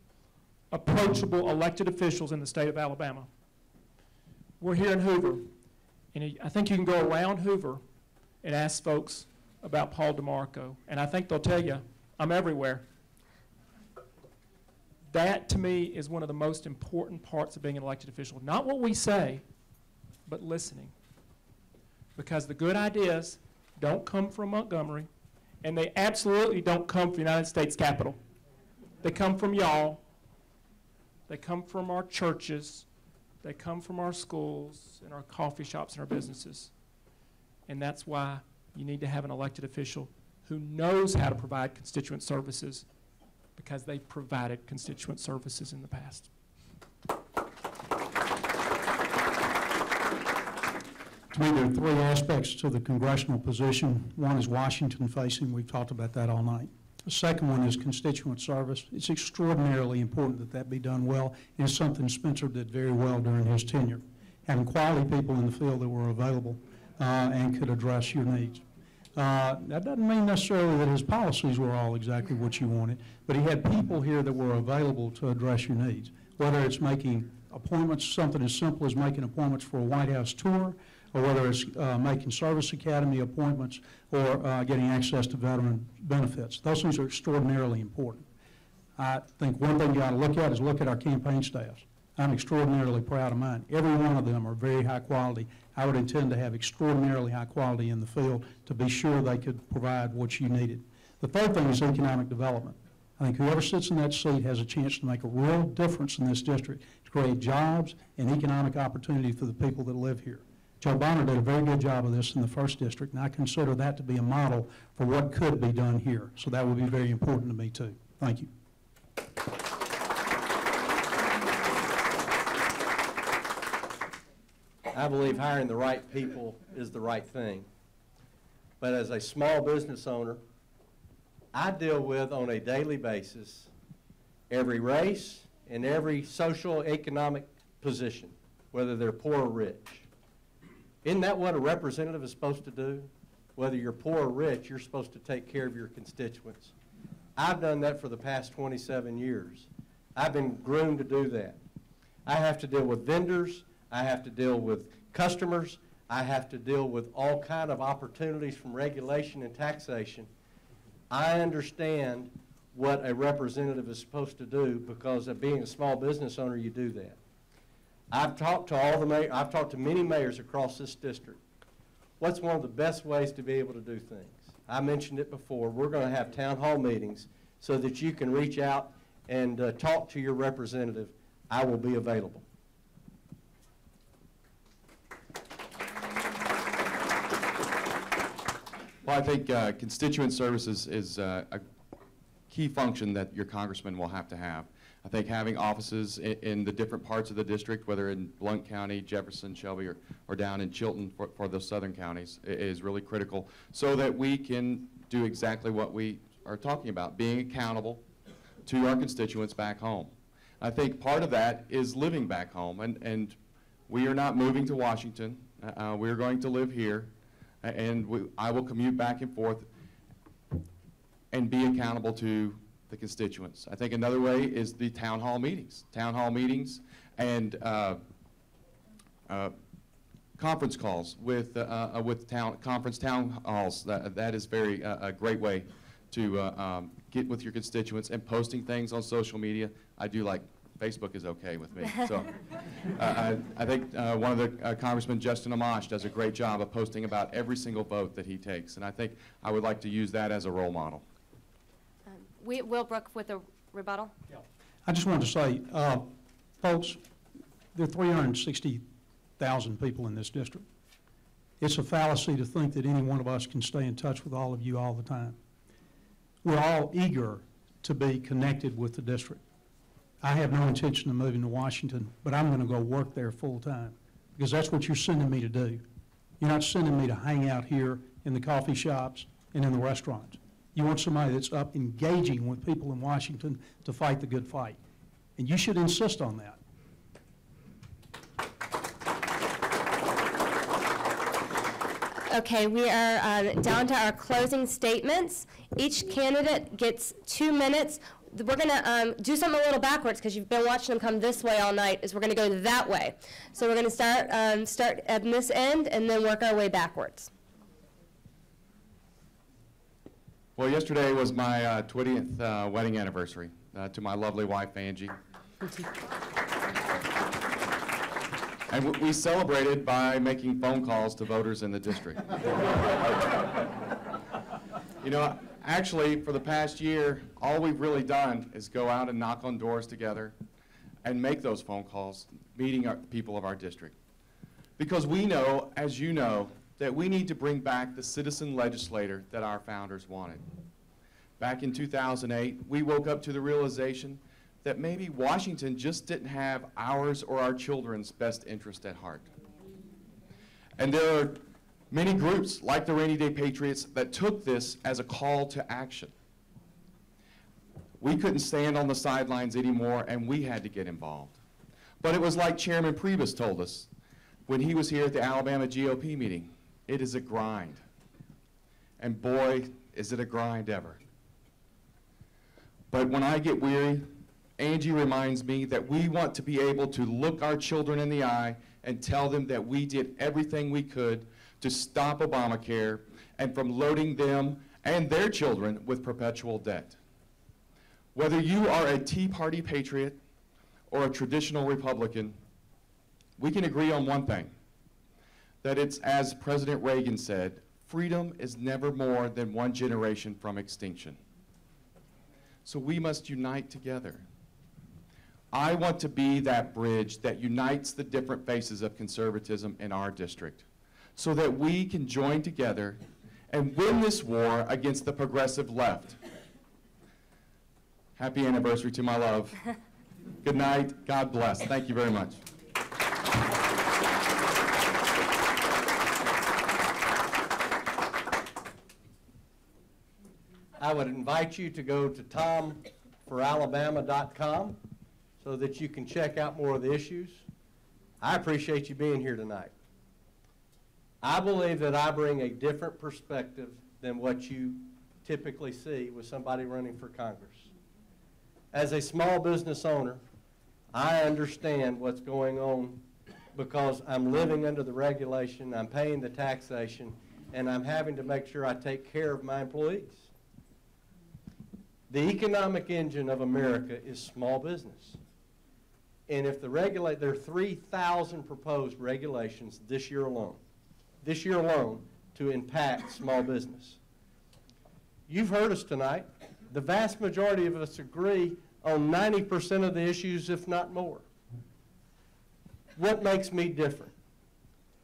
approachable elected officials in the state of Alabama. we're here in Hoover, and I think you can go around Hoover and ask folks about Paul DeMarco, and I think they'll tell you, I'm everywhere. That, to me, is one of the most important parts of being an elected official. Not what we say, but listening. Because the good ideas don't come from Montgomery, and they absolutely don't come from the United States Capitol. They come from y'all. They come from our churches. They come from our schools and our coffee shops and our businesses. And that's why you need to have an elected official who knows how to provide constituent services, because they provided constituent services in the past. To me, there are three aspects to the congressional position. One is Washington facing. We've talked about that all night. The second one is constituent service. It's extraordinarily important that that be done well, and it's something Spencer did very well during his tenure. Having quality people in the field that were available and could address your needs. That doesn't mean necessarily that his policies were all exactly what you wanted, but he had people here that were available to address your needs, whether it's making appointments, something as simple as making appointments for a White House tour, or whether it's making Service Academy appointments or getting access to veteran benefits. Those things are extraordinarily important. I think one thing you ought to look at is look at our campaign staffs. I'm extraordinarily proud of mine. Every one of them are very high quality. I would intend to have extraordinarily high quality in the field to be sure they could provide what you needed. The third thing is economic development. I think whoever sits in that seat has a chance to make a real difference in this district, to create jobs and economic opportunity for the people that live here. Joe Bonner did a very good job of this in the 1st District, and I consider that to be a model for what could be done here. So that would be very important to me, too. Thank you. I believe hiring the right people is the right thing. But as a small business owner, I deal with, on a daily basis, every race and every social economic position, whether they're poor or rich. Isn't that what a representative is supposed to do? Whether you're poor or rich, you're supposed to take care of your constituents. I've done that for the past 27 years. I've been groomed to do that. I have to deal with vendors. I have to deal with customers. I have to deal with all kind of opportunities from regulation and taxation. I understand what a representative is supposed to do, because of being a small business owner, you do that. I've talked to many mayors across this district. What's one of the best ways to be able to do things? I mentioned it before. We're going to have town hall meetings so that you can reach out and talk to your representative. I will be available. Well, I think constituent services is a key function that your congressman will have to have. I think having offices in the different parts of the district, whether in Blount County, Jefferson, Shelby, or down in Chilton for those southern counties, is really critical, so that we can do exactly what we are talking about, being accountable to our constituents back home. I think part of that is living back home, and we are not moving to Washington. We are going to live here, and I will commute back and forth and be accountable to the constituents. I think another way is the town hall meetings. Town hall meetings and conference calls with conference town halls. That is very a great way to get with your constituents, and posting things on social media. I do like Facebook is okay with me. So I think one of the Congressman Justin Amash does a great job of posting about every single vote that he takes, and I think I would like to use that as a role model. Will Brook with a rebuttal. Yeah. I just wanted to say, folks, there are 360,000 people in this district. It's a fallacy to think that any one of us can stay in touch with all of you all the time. We're all eager to be connected with the district. I have no intention of moving to Washington, but I'm going to go work there full time, because that's what you're sending me to do. You're not sending me to hang out here in the coffee shops and in the restaurants. You want somebody that's up engaging with people in Washington to fight the good fight. And you should insist on that. Okay, we are down to our closing statements. Each candidate gets 2 minutes. we're going to do something a little backwards because you've been watching them come this way all night, is we're going to go that way. So we're going to start at this end and then work our way backwards. Well, yesterday was my 20th wedding anniversary to my lovely wife, Angie. And we celebrated by making phone calls to voters in the district. You know, actually, for the past year, all we've really done is go out and knock on doors together and make those phone calls, meeting our people of our district. Because we know, as you know, that we need to bring back the citizen legislator that our founders wanted. Back in 2008, we woke up to the realization that maybe Washington just didn't have ours or our children's best interest at heart. And there are many groups, like the Rainy Day Patriots, that took this as a call to action. We couldn't stand on the sidelines anymore, and we had to get involved. But it was like Chairman Priebus told us when he was here at the Alabama GOP meeting. It is a grind. And boy, is it a grind ever. But when I get weary, Angie reminds me that we want to be able to look our children in the eye and tell them that we did everything we could to stop Obamacare and from loading them and their children with perpetual debt. Whether you are a Tea Party patriot or a traditional Republican, we can agree on one thing, that it's, as President Reagan said, freedom is never more than one generation from extinction. So we must unite together. I want to be that bridge that unites the different faces of conservatism in our district so that we can join together and win this war against the progressive left. Happy anniversary to my love. Good night. God bless. Thank you very much. I would invite you to go to tomforalabama.com so that you can check out more of the issues. I appreciate you being here tonight. I believe that I bring a different perspective than what you typically see with somebody running for Congress. As a small business owner, I understand what's going on because I'm living under the regulation, I'm paying the taxation, and I'm having to make sure I take care of my employees. The economic engine of America is small business. And if there are 3,000 proposed regulations this year alone to impact small business. You've heard us tonight. The vast majority of us agree on 90% of the issues, if not more. What makes me different?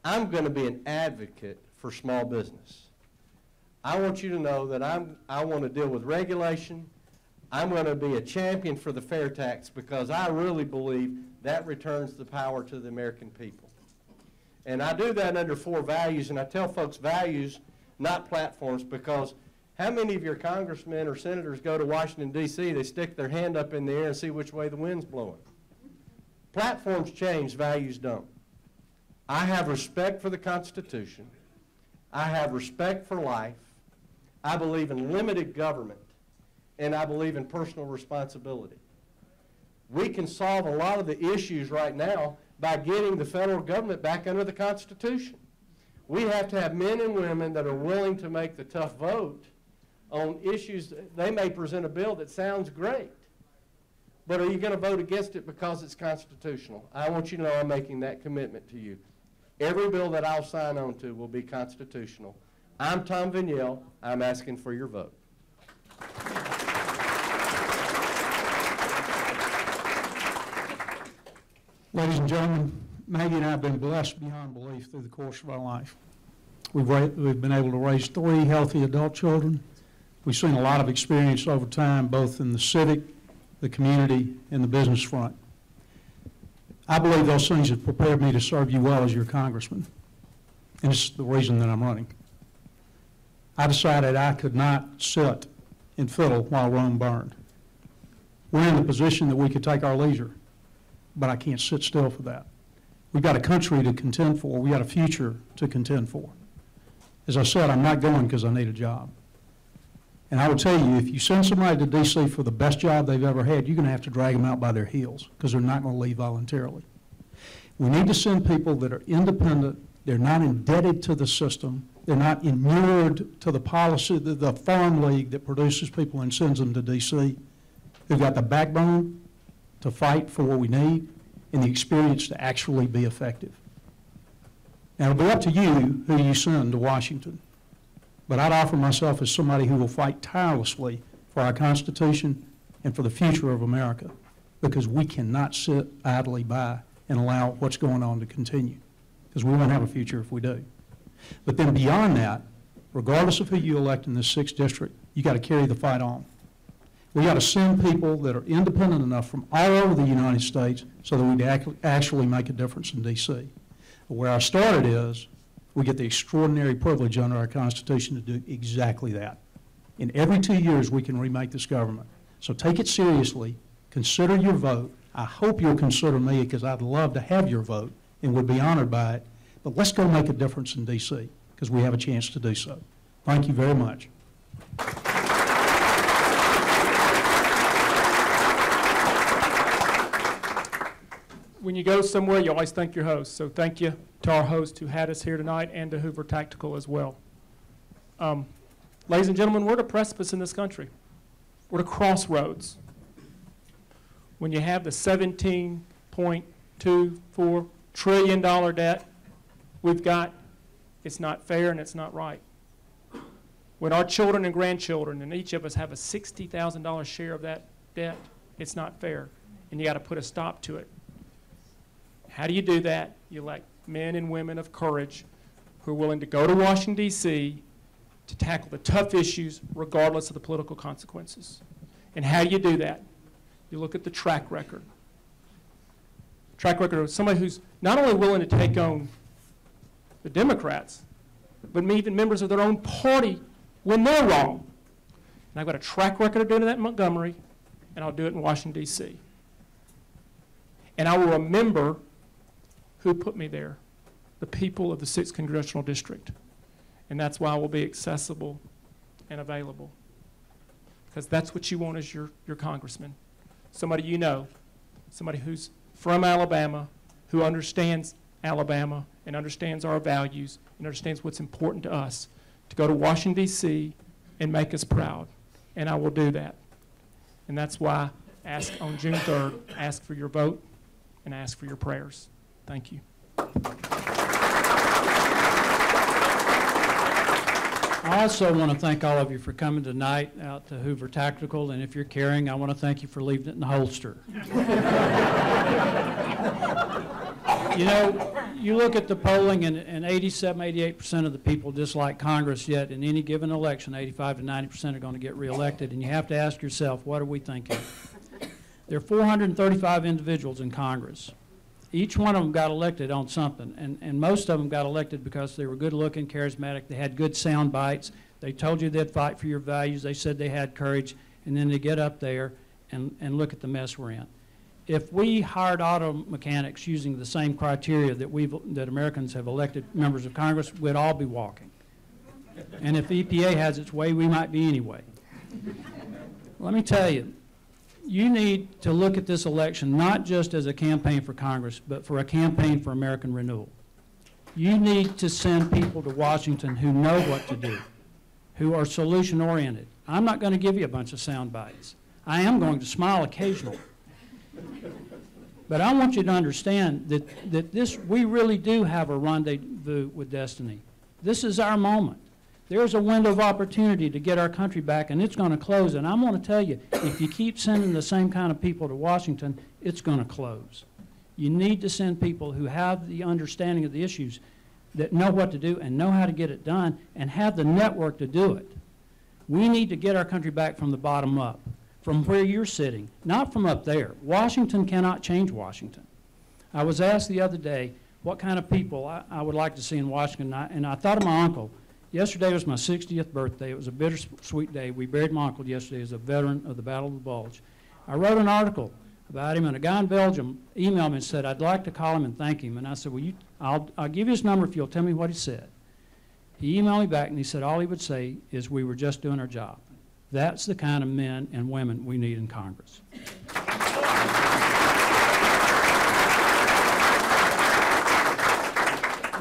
I'm going to be an advocate for small business. I want you to know that I want to deal with regulation. I'm going to be a champion for the fair tax because I really believe that returns the power to the American people. And I do that under 4 values, and I tell folks values, not platforms, because how many of your congressmen or senators go to Washington, D.C., they stick their hand up in the air and see which way the wind's blowing? Platforms change, values don't. I have respect for the Constitution. I have respect for life. I believe in limited government, and I believe in personal responsibility. We can solve a lot of the issues right now by getting the federal government back under the Constitution. We have to have men and women that are willing to make the tough vote on issues. They may present a bill that sounds great, but are you going to vote against it because it's constitutional? I want you to know I'm making that commitment to you. Every bill that I'll sign on to will be constitutional. I'm Tom Vignell. I'm asking for your vote. Ladies and gentlemen, Maggie and I have been blessed beyond belief through the course of our life. We've been able to raise 3 healthy adult children. We've seen a lot of experience over time, both in the civic, the community, and the business front. I believe those things have prepared me to serve you well as your congressman, and it's the reason that I'm running. I decided I could not sit and fiddle while Rome burned. We're in the position that we could take our leisure, but I can't sit still for that. We've got a country to contend for. We've got a future to contend for. As I said, I'm not going because I need a job. And I will tell you, if you send somebody to D.C. for the best job they've ever had, you're going to have to drag them out by their heels because they're not going to leave voluntarily. We need to send people that are independent, they're not indebted to the system, they're not inured to the policy, the farm league that produces people and sends them to D.C., who've got the backbone to fight for what we need and the experience to actually be effective. Now, it'll be up to you who you send to Washington. But I'd offer myself as somebody who will fight tirelessly for our Constitution and for the future of America, because we cannot sit idly by and allow what's going on to continue, because we won't have a future if we do. But then beyond that, regardless of who you elect in this 6th district, you got to carry the fight on. We got to send people that are independent enough from all over the United States so that we actually make a difference in D.C. Where I started is, we get the extraordinary privilege under our Constitution to do exactly that. In every 2 years, we can remake this government. So take it seriously, consider your vote. I hope you'll consider me because I'd love to have your vote and would be honored by it. But let's go make a difference in D.C. because we have a chance to do so. Thank you very much. When you go somewhere, you always thank your host. So thank you to our host who had us here tonight and to Hoover Tactical as well. Ladies and gentlemen, we're at a precipice in this country. We're at a crossroads. When you have the $17.24 trillion debt we've got, it's not fair and it's not right. When our children and grandchildren, and each of us have a $60,000 share of that debt, it's not fair, and you got to put a stop to it. How do you do that? You elect men and women of courage who are willing to go to Washington, D.C. to tackle the tough issues regardless of the political consequences. And how do you do that? You look at the track record. Track record of somebody who's not only willing to take on the Democrats, but even members of their own party when they're wrong. And I've got a track record of doing that in Montgomery, and I'll do it in Washington, D.C. And I will remember who put me there, the people of the 6th Congressional District. And that's why I will be accessible and available. Because that's what you want as your congressman. Somebody you know, somebody who's from Alabama, who understands Alabama and understands our values and understands what's important to us, to go to Washington, D.C. and make us proud. And I will do that. And that's why ask on June 3rd, ask for your vote and ask for your prayers. Thank you. I also want to thank all of you for coming tonight out to Hoover Tactical, and if you're carrying, I want to thank you for leaving it in the holster. You know, you look at the polling, and 87, 88% of the people dislike Congress, yet in any given election, 85 to 90% are going to get reelected, and you have to ask yourself, what are we thinking? There are 435 individuals in Congress. Each one of them got elected on something, and most of them got elected because they were good-looking, charismatic, they had good sound bites, they told you they'd fight for your values, they said they had courage, and then they get up there and look at the mess we're in. If we hired auto mechanics using the same criteria that Americans have elected members of Congress, we'd all be walking. And if EPA has its way, we might be anyway. Let me tell you, you need to look at this election not just as a campaign for Congress, but for a campaign for American renewal. You need to send people to Washington who know what to do, who are solution-oriented. I'm not going to give you a bunch of sound bites. I am going to smile occasionally. But I want you to understand that we really do have a rendezvous with destiny. This is our moment. There's a window of opportunity to get our country back, and it's going to close. And I'm going to tell you, if you keep sending the same kind of people to Washington, it's going to close. You need to send people who have the understanding of the issues, that know what to do and know how to get it done, and have the network to do it. We need to get our country back from the bottom up, from where you're sitting, not from up there. Washington cannot change Washington. I was asked the other day what kind of people I would like to see in Washington, and I thought of my uncle. Yesterday was my 60th birthday. It was a bittersweet day. We buried my uncle yesterday as a veteran of the Battle of the Bulge. I wrote an article about him, and a guy in Belgium emailed me and said, I'd like to call him and thank him. And I said, well, I'll give you his number if you'll tell me what he said. He emailed me back, and he said all he would say is we were just doing our job. That's the kind of men and women we need in Congress.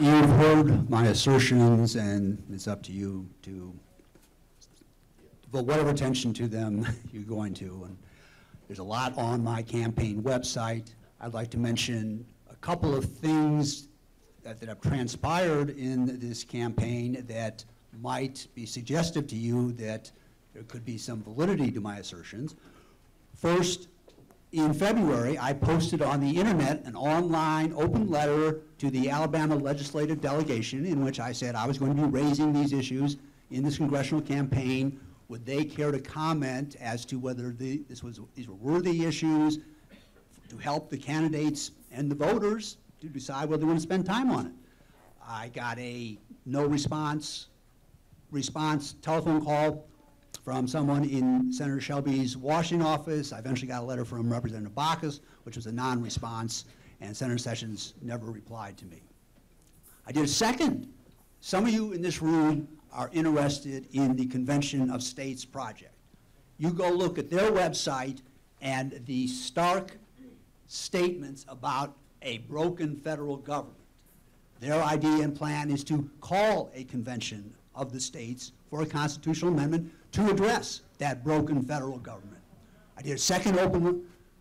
You've heard my assertions, and it's up to you to devote whatever attention to them you're going to. And there's a lot on my campaign website. I'd like to mention a couple of things that have transpired in this campaign that might be suggestive to you that there could be some validity to my assertions. First, in February, I posted on the internet an online open letter to the Alabama legislative delegation in which I said I was going to be raising these issues in this congressional campaign. Would they care to comment as to whether these were worthy issues to help the candidates and the voters to decide whether they want to spend time on it? I got a no response telephone call from someone in Senator Shelby's Washington office. I eventually got a letter from Representative Baucus, which was a non-response, and Senator Sessions never replied to me. I did a second. Some of you in this room are interested in the Convention of States project. You go look at their website and the stark statements about a broken federal government. Their idea and plan is to call a convention of the states for a constitutional amendment to address that broken federal government. I did a second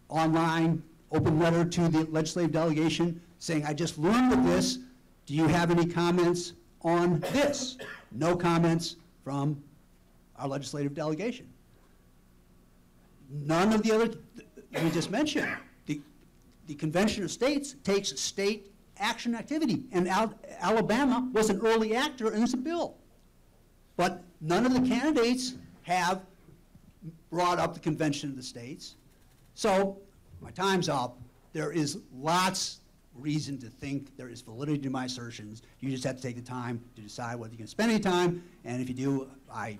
online open letter to the legislative delegation saying, I just learned of this. Do you have any comments on this? No comments from our legislative delegation. None of the other, let me just mention, the Convention of States takes state action activity, and Alabama was an early actor in this bill. But none of the candidates have brought up the Convention of the States. So my time's up. There is lots reason to think there is validity to my assertions. You just have to take the time to decide whether you can spend any time, and if you do, I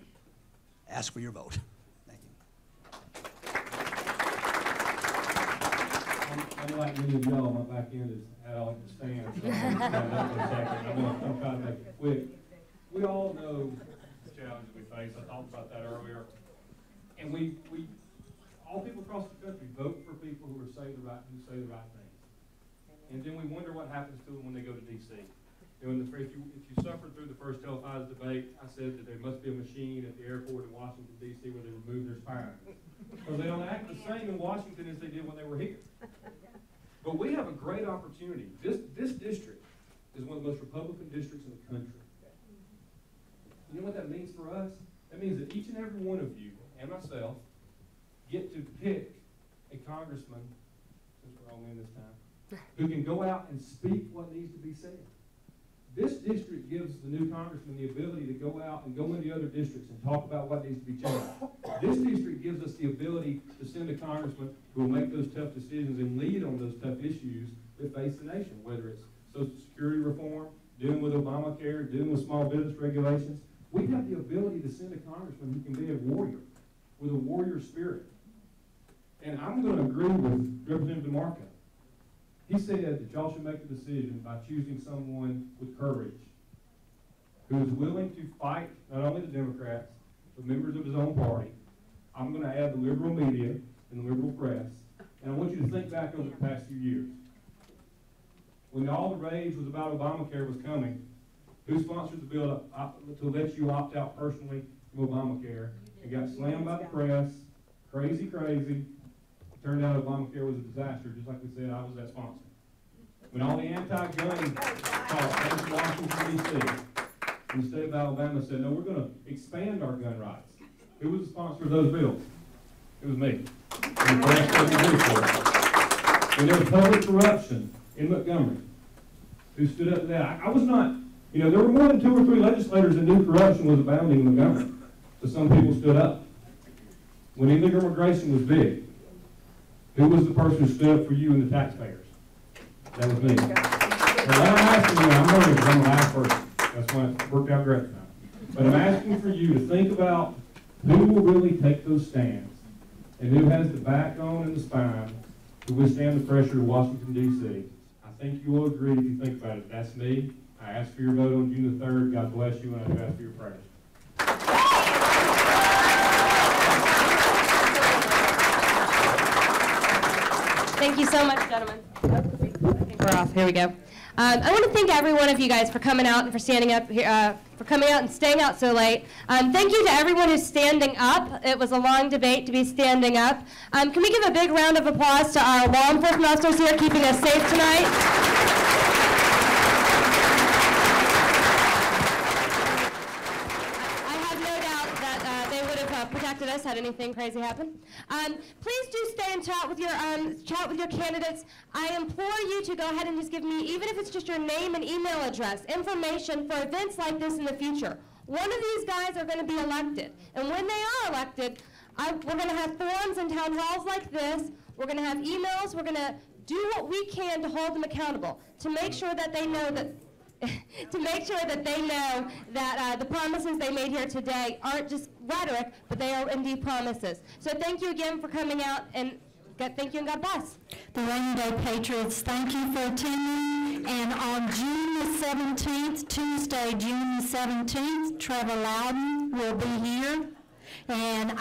ask for your vote. Thank you. Unlike many of y'all, my back end is out of the stand. So I'm trying to make it quick. We all know the challenges we face. I talked about that earlier. And we all people across the country vote for people who say the right things. And then we wonder what happens to them when they go to D.C. If you suffered through the first televised debate, I said that there must be a machine at the airport in Washington, D.C. where they remove their spine. Because they don't act the same in Washington as they did when they were here. But we have a great opportunity. This district is one of the most Republican districts in the country. You know what that means for us? That means that each and every one of you and myself get to pick a congressman, since we're all in this time, who can go out and speak what needs to be said. This district gives the new congressman the ability to go out and go into other districts and talk about what needs to be changed. This district gives us the ability to send a congressman who will make those tough decisions and lead on those tough issues that face the nation, whether it's Social Security reform, dealing with Obamacare, dealing with small business regulations. We have the ability to send a congressman who can be a warrior, with a warrior spirit. And I'm going to agree with Representative DeMarco. He said that y'all should make a decision by choosing someone with courage, who is willing to fight not only the Democrats, but members of his own party. I'm going to add the liberal media and the liberal press. And I want you to think back over the past few years. When all the rage was about Obamacare was coming, who sponsored the bill to let you opt out personally from Obamacare? It got slammed by the press, crazy. It turned out Obamacare was a disaster, just like we said, I was that sponsor. When all the anti-gun talk came to Washington, D.C., and the state of Alabama said, no, we're going to expand our gun rights. Who was the sponsor of those bills? It was me. And the press couldn't do for it. When there was public corruption in Montgomery, who stood up to that? I was not, there were more than 2 or 3 legislators that knew corruption was abounding in Montgomery. So some people stood up. When illegal immigration was big, who was the person who stood up for you and the taxpayers? That was me. Well, I'm asking you, I'm learning because I'm the last person. That's why it worked out great tonight. But I'm asking for you to think about who will really take those stands and who has the backbone and the spine to withstand the pressure of Washington, D.C. I think you will agree if you think about it. That's me. I ask for your vote on June the 3rd. God bless you, and I do ask for your prayers. Thank you so much, gentlemen. I think we're off. Here we go. I want to thank every one of you guys for coming out and for standing up here, for coming out and staying out so late. Thank you to everyone who's standing up. It was a long debate to be standing up. Can we give a big round of applause to our law enforcement officers here keeping us safe tonight? Protected us had anything crazy happen. Please do stay and chat with your candidates. I implore you to go ahead and just give me, even if it's just your name and email address, information for events like this in the future. One of these guys are going to be elected, and when they are elected, we're going to have forums and town halls like this. We're going to have emails. We're going to do what we can to hold them accountable, to make sure that they know that the promises they made here today aren't just rhetoric, but they are indeed promises. So thank you again for coming out, and thank you and God bless. The Rainbow Patriots, thank you for attending. And on June the 17th, Tuesday, June the 17th, Trevor Loudon will be here. And